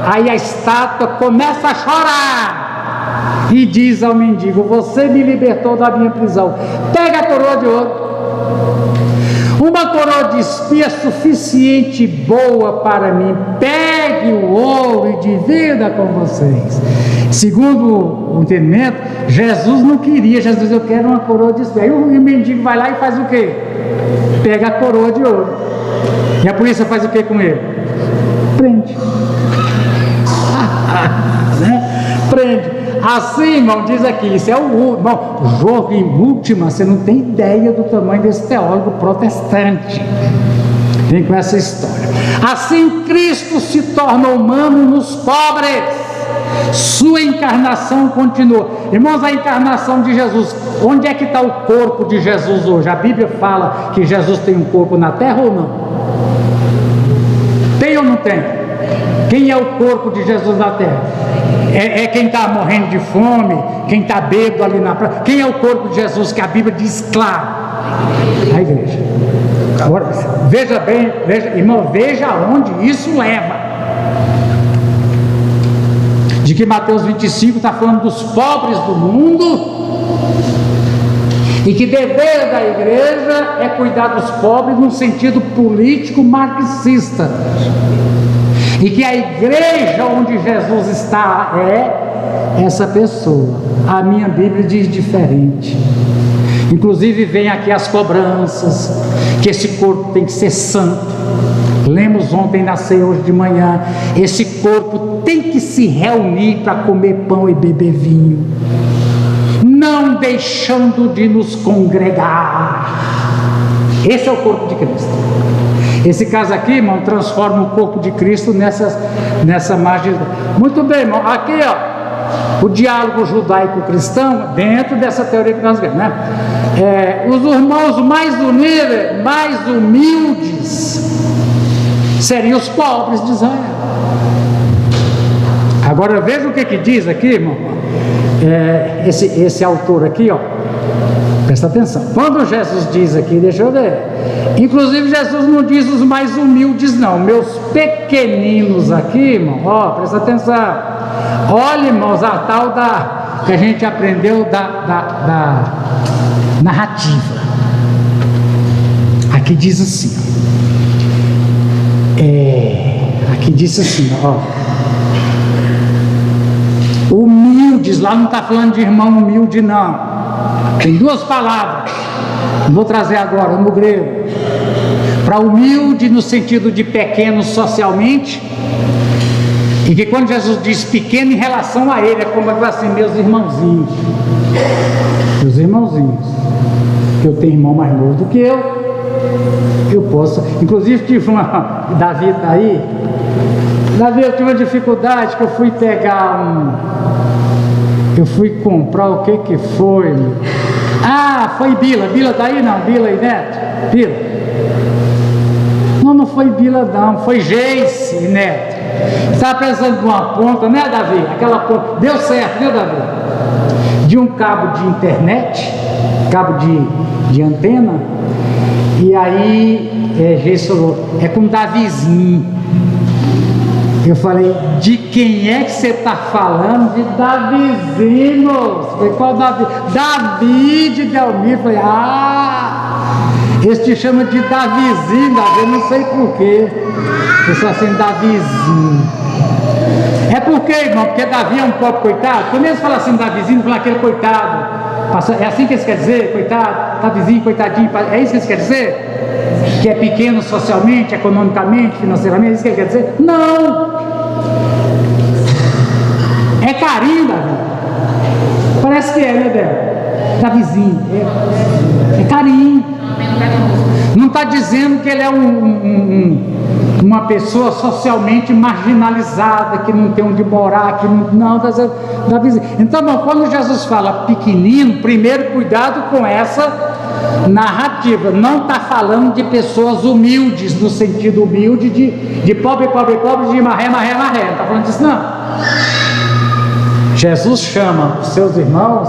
Aí a estátua começa a chorar e diz ao mendigo, você me libertou da minha prisão, pega a coroa de ouro. Uma coroa de espinho é suficiente boa para mim. Pegue o ouro e divida com vocês. Segundo o entendimento, Jesus não queria. Jesus disse, eu quero uma coroa de espinho. Aí o mendigo vai lá e faz o quê? Pega a coroa de ouro. E a polícia faz o quê com ele? Prende. Prende. Assim, irmão, diz aqui, isso é o jogo em última, você não tem ideia do tamanho desse teólogo protestante. Vem com essa história. Assim, Cristo se torna humano nos pobres. Sua encarnação continua. Irmãos, a encarnação de Jesus, onde é que está o corpo de Jesus hoje? A Bíblia fala que Jesus tem um corpo na terra ou não? Tem ou não tem? Quem é o corpo de Jesus na terra? É quem está morrendo de fome, quem está bêbado ali na praia. Quem é o corpo de Jesus que a Bíblia diz claro? A igreja. Agora, veja bem, irmão, veja onde isso leva. De que Mateus 25 está falando dos pobres do mundo, e que dever da igreja é cuidar dos pobres no sentido político marxista, e que a igreja onde Jesus está é essa pessoa. A minha Bíblia diz diferente. Inclusive vem aqui as cobranças, que esse corpo tem que ser santo. Lemos ontem na ceia, hoje de manhã, esse corpo tem que se reunir para comer pão e beber vinho, não deixando de nos congregar. Esse é o corpo de Cristo. Esse caso aqui, irmão, transforma o corpo de Cristo nessa margem. Muito bem, irmão, aqui ó, o diálogo judaico-cristão, dentro dessa teoria que nós vemos, né? Os irmãos mais unidos, mais humildes, seriam os pobres de Israel. Agora veja o que diz aqui, irmão, esse autor aqui, ó, presta atenção. Quando Jesus diz aqui, deixa eu ver, inclusive Jesus não diz os mais humildes não, meus pequeninos aqui, irmão, ó, presta atenção. Olha, irmãos, a tal que a gente aprendeu da narrativa. Aqui diz assim, aqui diz assim, ó, humildes, lá não está falando de irmão humilde não, tem duas palavras, vou trazer agora no grego, para humilde no sentido de pequeno socialmente, e que quando Jesus diz pequeno em relação a ele, é como assim, meus irmãozinhos, eu tenho irmão mais novo do que eu posso, inclusive tive Davi está aí, Davi, eu tive uma dificuldade que eu fui eu fui comprar o que foi, foi Bila está aí não, Bila e Neto, Bila, não foi Bila não, foi Geice e Neto, estava precisando de uma ponta, né Davi, aquela ponta, deu certo, viu Davi, de um cabo de internet, cabo de antena, e aí Geice falou, é com Davizinho. Eu falei, de quem é que você está falando? De Davizinho, moço. Falei, qual Davi? Davi de Delmiro. Falei, eles te chamam de Davizinho, Davi, eu não sei porquê. Eu sou assim, Davizinho. É porque, irmão, porque Davi é um pobre coitado. Quando eles falam assim, Davizinho, falam aquele coitado. É assim que eles querem dizer, coitado, Davizinho, coitadinho. É isso que eles querem dizer? Que é pequeno socialmente, economicamente, financeiramente, é isso que ele quer dizer? Não! É carinho, Davi. Parece que é, né, Débora? Davizinho. É carinho. Não está dizendo que ele é uma pessoa socialmente marginalizada, que não tem onde morar, que não está dizendo Davizinho. Então, bom, quando Jesus fala pequenino, primeiro cuidado com essa narrativa, não está falando de pessoas humildes, no sentido humilde de pobre, de marré, não está falando disso não. Jesus chama os seus irmãos,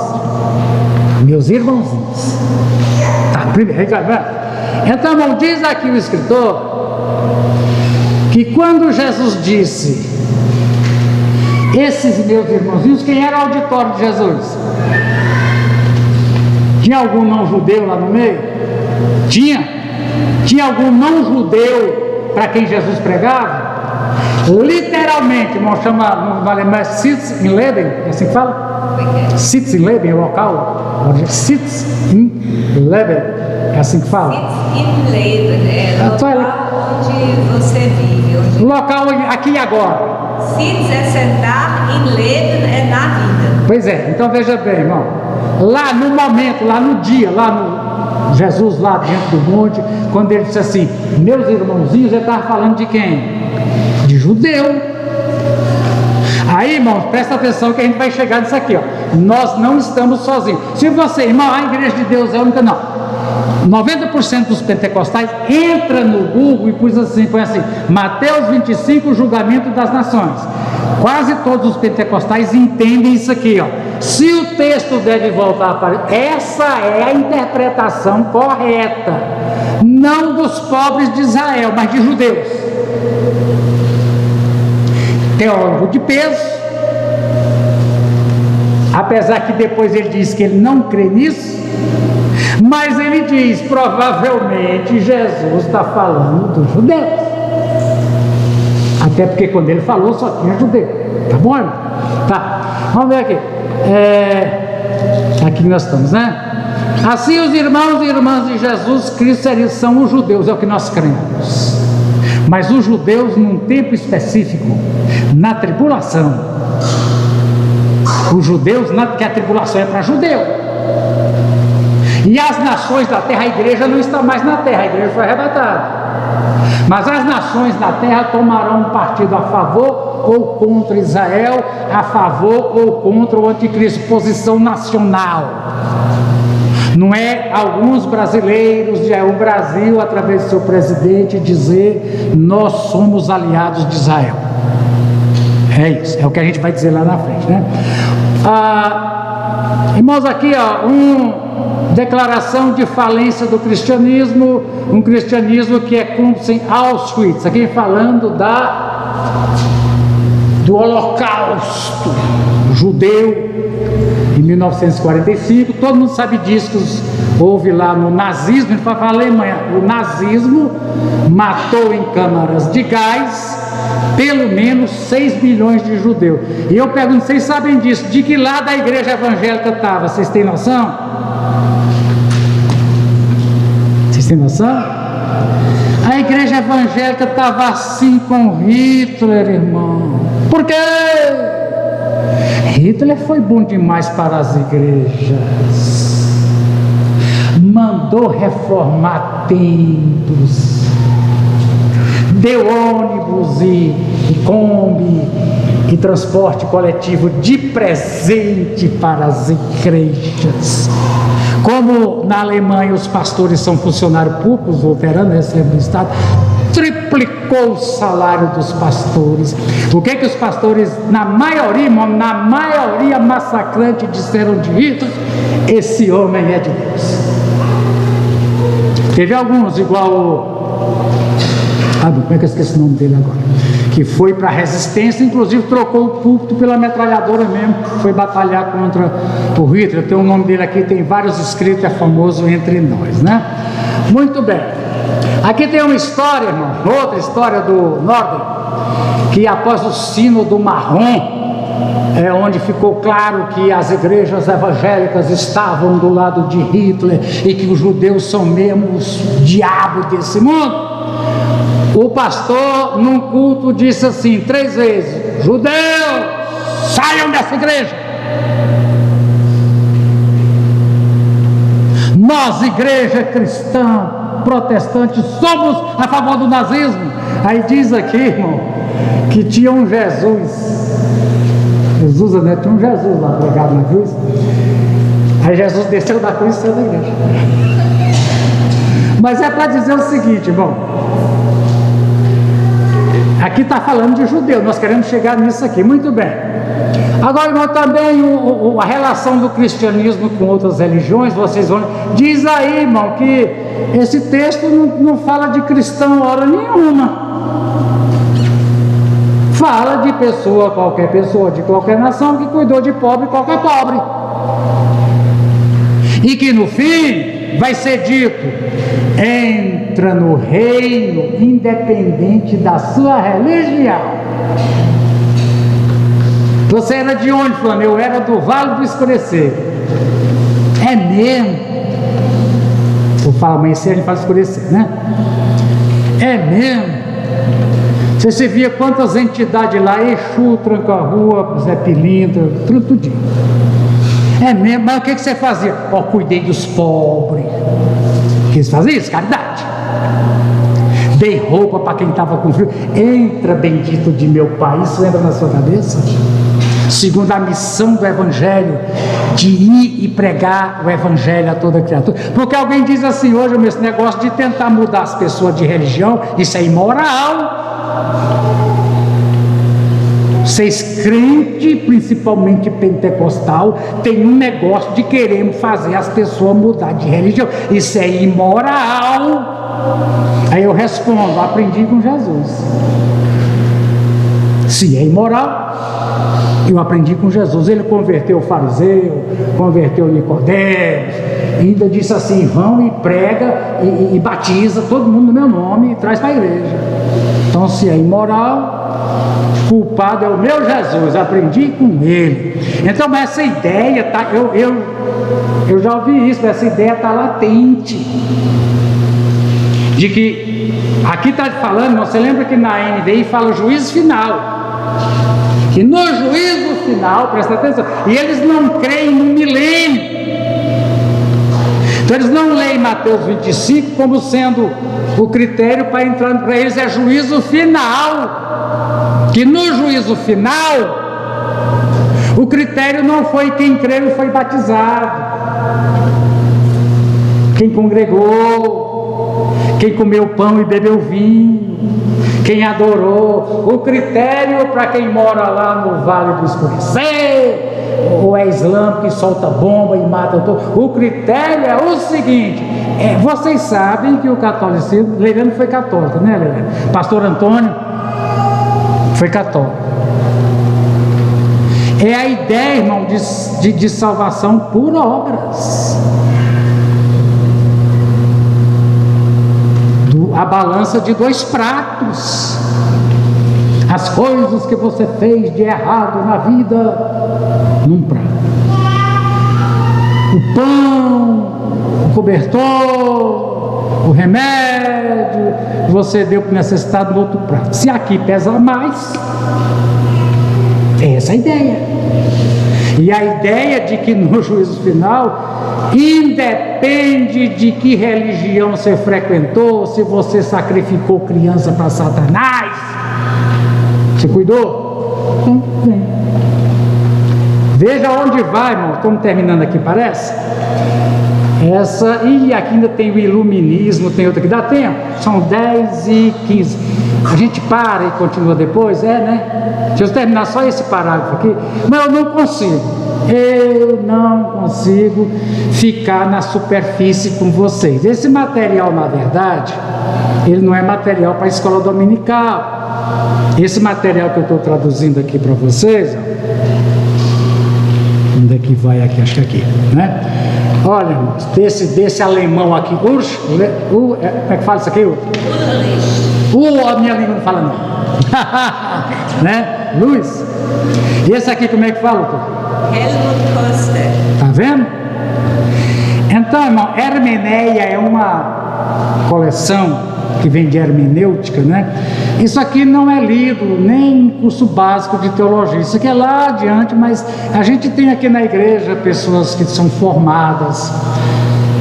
meus irmãozinhos. Tá, primeiro, então, irmão, diz aqui o escritor, que quando Jesus disse, esses meus irmãozinhos, quem era o auditório de Jesus? Tinha algum não judeu lá no meio? Tinha algum não judeu para quem Jesus pregava? Literalmente, irmão, chama no alemão Sitz in Leben, é assim que fala? Sitz in Leben, o local. Sitz in Leben, é assim que fala? Sitz in Leben, é o local onde você vive. O local aqui e agora. Sitz é sentar, in Leben é na vida. Pois é, então veja bem, irmão. Lá no momento, lá no dia, Jesus lá dentro do monte, quando ele disse assim, meus irmãozinhos, ele estava falando de quem? De judeu. Aí, irmãos, presta atenção que a gente vai chegar nisso aqui, ó. Nós não estamos sozinhos. Se você, irmão, a igreja de Deus é única, não. 90% dos pentecostais entra no Google e põe assim, Mateus 25, julgamento das nações. Quase todos os pentecostais entendem isso aqui, ó. Se o texto deve voltar para... Essa é a interpretação correta, não dos pobres de Israel, mas de judeus. Teólogo de peso, apesar que depois ele diz que ele não crê nisso, mas ele diz, provavelmente Jesus está falando dos judeus. Até porque quando ele falou só tinha judeu. Tá bom? Tá. Vamos ver aqui. Aqui nós estamos, né? Assim os irmãos e irmãs de Jesus Cristo são os judeus, é o que nós cremos. Mas os judeus num tempo específico, na tribulação. Os judeus, que a tribulação é para judeu. E as nações da terra, a igreja não está mais na terra, a igreja foi arrebatada. Mas as nações da terra tomarão um partido a favor ou contra Israel, a favor ou contra o anticristo, posição nacional. Não é alguns brasileiros, é o Brasil, através do seu presidente, dizer nós somos aliados de Israel. É isso, é o que a gente vai dizer lá na frente, né? Irmãos, aqui ó, declaração de falência do cristianismo, um cristianismo que é cúmplice em Auschwitz, aqui falando do Holocausto judeu em 1945. Todo mundo sabe disso, que houve lá no nazismo. Ele fala, a Alemanha, o nazismo matou em câmaras de gás pelo menos 6 milhões de judeus. E eu pergunto, vocês sabem disso? De que lado a igreja evangélica estava? Vocês têm noção? Vocês têm noção? A igreja evangélica estava assim com Hitler, irmão. Por quê? Hitler foi bom demais para as igrejas. Mandou reformar templos, deu ônibus e Kombi e transporte coletivo de presente para as igrejas. Como na Alemanha os pastores são funcionários públicos, luteranos, recebem do Estado, triplicou o salário dos pastores. O que os pastores, na maioria massacrante, disseram de Hitler? Esse homem é de Deus. Teve alguns, igual como é que eu esqueci o nome dele agora? Que foi para a resistência, inclusive trocou o púlpito pela metralhadora mesmo, foi batalhar contra o Hitler. Tem o nome dele aqui, tem vários escritos, é famoso entre nós, né? Muito bem. Aqui tem uma história, irmão, outra história do Norden, que após o sínodo marrom, onde ficou claro que as igrejas evangélicas estavam do lado de Hitler e que os judeus são mesmo os diabos desse mundo. O pastor, num culto, disse assim 3 vezes: judeus, saiam dessa igreja. Nós, igreja cristã, protestante, somos a favor do nazismo. Aí diz aqui, irmão, que tinha um Jesus, né? Tinha um Jesus lá pregado na cruz. Aí Jesus desceu da cruz e saiu da igreja. Mas é para dizer o seguinte, irmão, aqui está falando de judeu, nós queremos chegar nisso aqui, muito bem. Agora, irmão, também a relação do cristianismo com outras religiões, vocês vão... Diz aí, irmão, que esse texto não fala de cristão hora nenhuma. Fala de qualquer pessoa, de qualquer nação que cuidou de pobre, qualquer pobre. E que no fim vai ser dito: entra no reino independente da sua religião. Você era de onde, Flávio? Eu era do Vale do Escurecer. É mesmo? Eu falo amanhecer, ele fala escurecer, né? É mesmo? Você via quantas entidades lá, Exu, Tranca-Rua, Zé Pilintra, tudo. É mesmo? Mas o que você fazia? Cuidei dos pobres. O que eles faziam? Isso, caridade. Dei roupa para quem estava com frio. Entra, bendito de meu pai. Isso entra na sua cabeça? segundo a missão do Evangelho, de ir e pregar o Evangelho a toda criatura. Porque alguém diz assim hoje, esse negócio de tentar mudar as pessoas de religião, isso é imoral. Vocês crentes, principalmente pentecostal, tem um negócio de querer fazer as pessoas mudar de religião. Isso é imoral. Aí eu respondo, aprendi com Jesus. Se é imoral, eu aprendi com Jesus. Ele converteu o fariseu, converteu o Nicodemos, ainda disse assim, vão e prega e batiza todo mundo no meu nome e traz para a igreja. Então, se é imoral, culpado é o meu Jesus, aprendi com ele. Então essa ideia tá, eu já ouvi isso, essa ideia está latente, de que aqui está falando, você lembra que na NVI fala juízo final, que no juízo final, presta atenção, e eles não creem no milênio. Então eles não leem Mateus 25 como sendo o critério para entrar, para eles é juízo final, que no juízo final o critério não foi quem creu e foi batizado, quem congregou, quem comeu pão e bebeu vinho, quem adorou. O critério para quem mora lá no Vale do Escurecer, ou é islâmico que solta bomba e mata todo. O critério é o seguinte, vocês sabem que o catolicismo, Leilane foi católica, né, Leilane? Pastor Antônio foi católico. É a ideia, irmão, de salvação por obras. A balança de 2 pratos. As coisas que você fez de errado na vida, num prato. O pão, o cobertor, o remédio, você deu para o necessitado no outro prato. Se aqui pesa mais, é essa a ideia. E a ideia de que no juízo final, independe de que religião você frequentou, se você sacrificou criança para Satanás, você cuidou? Então, vem. Veja onde vai, irmão. Estamos terminando aqui, parece? E aqui ainda tem o iluminismo, tem outra que dá tempo. São 10h15. A gente para e continua depois, né? Deixa eu terminar só esse parágrafo aqui. Mas eu não consigo ficar na superfície com vocês. Esse material, na verdade, ele não é material para a escola dominical. Esse material que eu estou traduzindo aqui para vocês, onde é que vai aqui? Acho que aqui, né? Olha, irmãos, desse alemão aqui, como é que fala isso aqui? A minha língua não fala não. Né? Luiz. E esse aqui como é que fala? Helmut Koster. Tá vendo? Então, irmão, hermeneia é uma coleção que vem de hermenêutica, né? Isso aqui não é lido nem em curso básico de teologia, isso aqui é lá adiante, mas a gente tem aqui na igreja pessoas que são formadas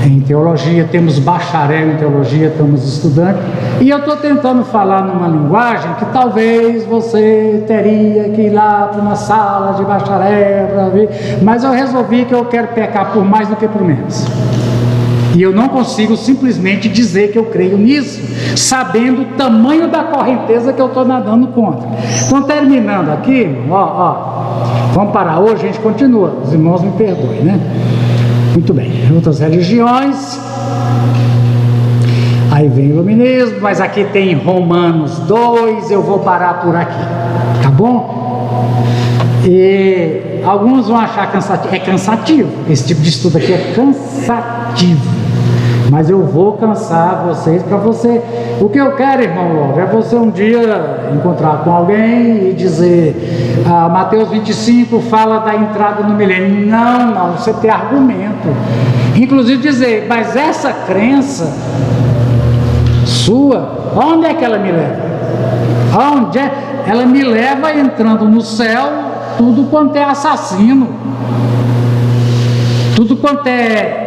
em teologia, temos bacharel em teologia, temos estudantes, e eu estou tentando falar numa linguagem que talvez você teria que ir lá para uma sala de bacharel para ver, mas eu resolvi que eu quero pecar por mais do que por menos. E eu não consigo simplesmente dizer que eu creio nisso, sabendo o tamanho da correnteza que eu estou nadando contra. Então, terminando aqui, vamos parar hoje, a gente continua, os irmãos me perdoem, né? Muito bem, outras religiões, aí vem o iluminismo, mas aqui tem Romanos 2, eu vou parar por aqui, tá bom? E alguns vão achar cansativo, é cansativo, esse tipo de estudo aqui é cansativo. Mas eu vou cansar vocês para você. O que eu quero, irmão Logo, é você um dia encontrar com alguém e dizer: Mateus 25 fala da entrada no milênio. Não, você tem argumento. Inclusive dizer, mas essa crença sua, onde é que ela me leva? Onde é? Ela me leva entrando no céu, tudo quanto é assassino, tudo quanto é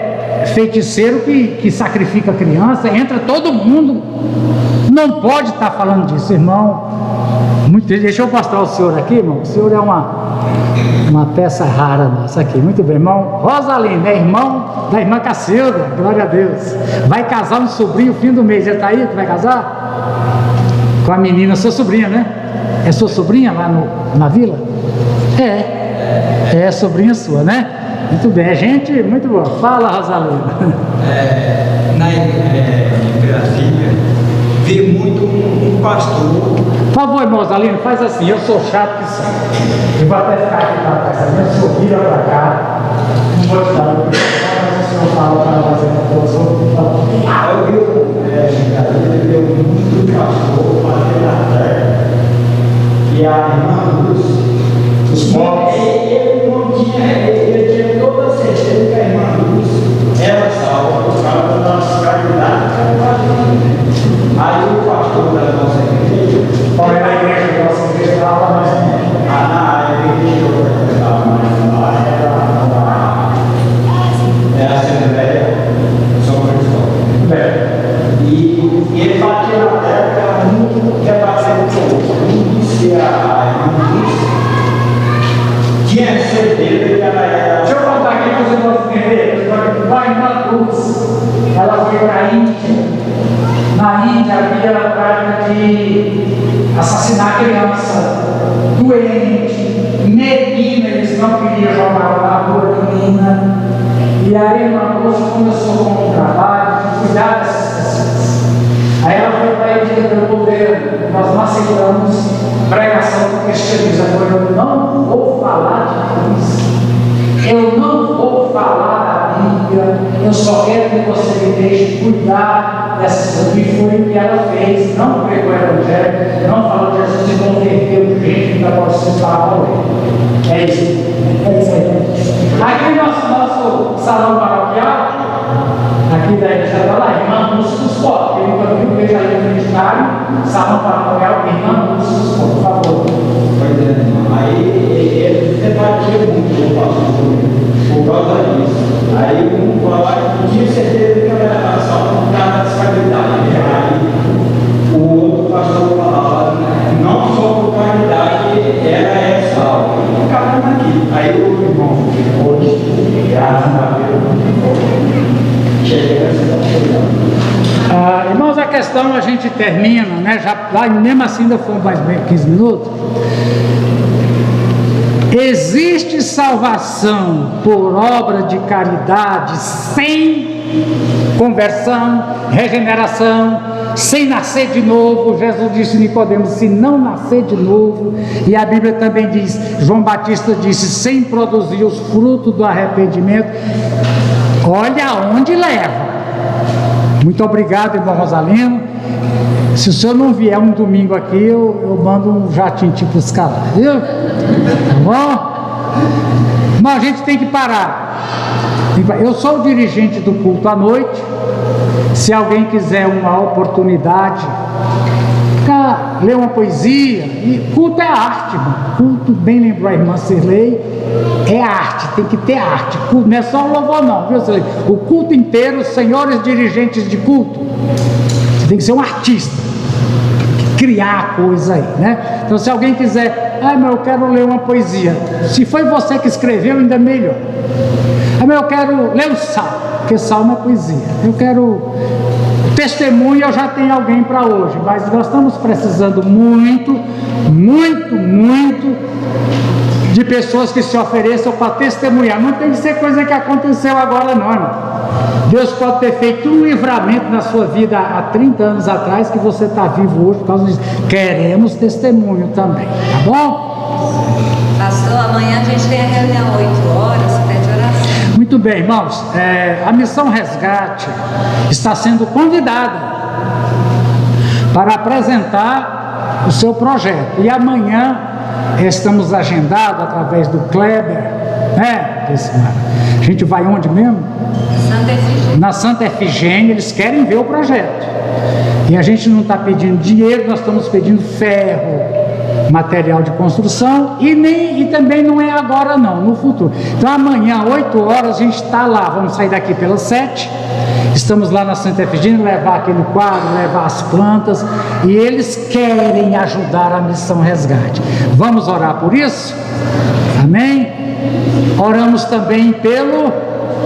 feiticeiro que sacrifica criança, entra todo mundo. Não pode estar falando disso, irmão. Deixa eu mostrar o senhor aqui, irmão. O senhor é uma Uma peça rara nossa aqui. Muito bem, irmão Rosalino, é irmão da irmã Cacilda, glória a Deus. Vai casar um sobrinho no fim do mês. Ele está aí que vai casar? Com a menina, sua sobrinha, né? É sua sobrinha lá na vila? É sobrinha sua, né? Muito bem, gente muito boa. Fala, Rosalino. Na Brasília, vi muito um pastor. Por favor, irmão Rosalino, faz assim. Eu sou chato que sou. Eu vou até ficar aqui para trás. Eu sou vira para cá. Não vou te dar o que mas o senhor fala para fazer para todos. Eu vi muito pastor fazer na terra. E a irmã Luz, os pobres, ele tinha toda a certeza que a irmã Luz era salva por causa da nossa caridade. Aí o pastor da nossa igreja, olha na igreja da nossa igreja, lá mais na igreja é a Assembleia São Cristóvão. E ele batia na terra que ela muito quer bater no outro. Não disse a irmã Luz tinha certeza que ela era. Deixa eu contar aqui para os irmãos entenderem. A irmã Luz, ela foi para a Índia. Na Índia havia a prática de assassinar criança, doente, menina, eles não queriam jogar na rua menina. E aí a irmã Luz começou com um trabalho de cuidar dessas pessoas. Aí ela foi para a Índia pelo governo. Nós não aceitamos pregação do cristianismo. Eu não vou falar de Cristo. Eu não vou falar da Bíblia. Eu só quero que você me deixe cuidar dessas coisas. E foi o que ela fez. Não pregou o evangelho, não falou de Jesus e converteu gente para participar com ele. É isso. É isso aí. Aqui nosso salão paroquial, aqui da igreja da lá, irmã Lúcia dos Pobres. Quem nunca viu, veja aí no Ministério, salão paroquial, irmã Lúcia dos Pobres, por favor. Aí ele debatia muito com o pastor por causa disso. Aí um falava que tinha certeza que ela era só por causa da descaridade. Aí o outro pastor falava, não só por caridade, ela é salva. E ficava naquilo. Aí o irmão hoje, graças a Deus, chega a ser irmãos, a questão a gente termina, né? Já, lá, mesmo assim ainda foram mais bem 15 minutos. Existe salvação por obra de caridade sem conversão, regeneração, sem nascer de novo. Jesus disse a Nicodemos, se não nascer de novo. E a Bíblia também diz, João Batista disse, sem produzir os frutos do arrependimento. Olha aonde leva. Muito obrigado, irmão Rosalino. Se o senhor não vier um domingo aqui, eu mando um jatinho te buscar lá, viu? Tá bom? Mas a gente tem que parar. Eu sou o dirigente do culto à noite. Se alguém quiser uma oportunidade para ler uma poesia, e culto é arte, irmão. Culto, bem lembrou a irmã Cirlei, é arte, tem que ter arte. Culto não é só louvor não, viu, Cirlei? O culto inteiro, senhores dirigentes de culto, você tem que ser um artista, criar a coisa aí, né? Então se alguém quiser, mas eu quero ler uma poesia, se foi você que escreveu, ainda melhor. Mas eu quero ler o salmo, porque salmo é poesia. Eu quero testemunho, eu já tenho alguém para hoje, mas nós estamos precisando muito de pessoas que se ofereçam para testemunhar. Não tem que ser coisa que aconteceu agora não, irmão. Deus pode ter feito um livramento na sua vida há 30 anos atrás, que você está vivo hoje por causa disso. Queremos testemunho também, tá bom? Pastor, amanhã a gente tem a reunião 8 horas, pede oração. Muito bem, irmãos, a Missão Resgate está sendo convidada para apresentar o seu projeto. E amanhã estamos agendados através do Kleber, né? A gente vai onde mesmo? Santa Efigênia. Na Santa Efigênia, eles querem ver o projeto. E a gente não está pedindo dinheiro, nós estamos pedindo ferro, material de construção, e também não é agora não, no futuro. Então amanhã, 8 horas, a gente está lá, vamos sair daqui pelas 7, estamos lá na Santa Efigênia, levar aquele quadro, levar as plantas, e eles querem ajudar a Missão Resgate. Vamos orar por isso? Amém? Oramos também pelo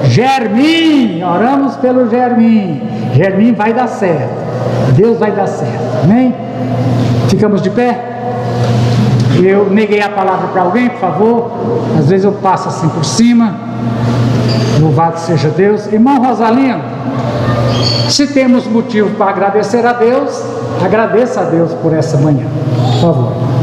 Germin. Oramos pelo Germin. Germin vai dar certo. Deus vai dar certo. Amém? Ficamos de pé? Eu neguei a palavra para alguém, por favor. Às vezes eu passo assim por cima. Louvado seja Deus. Irmão Rosalino, se temos motivo para agradecer a Deus, agradeça a Deus por essa manhã. Por favor.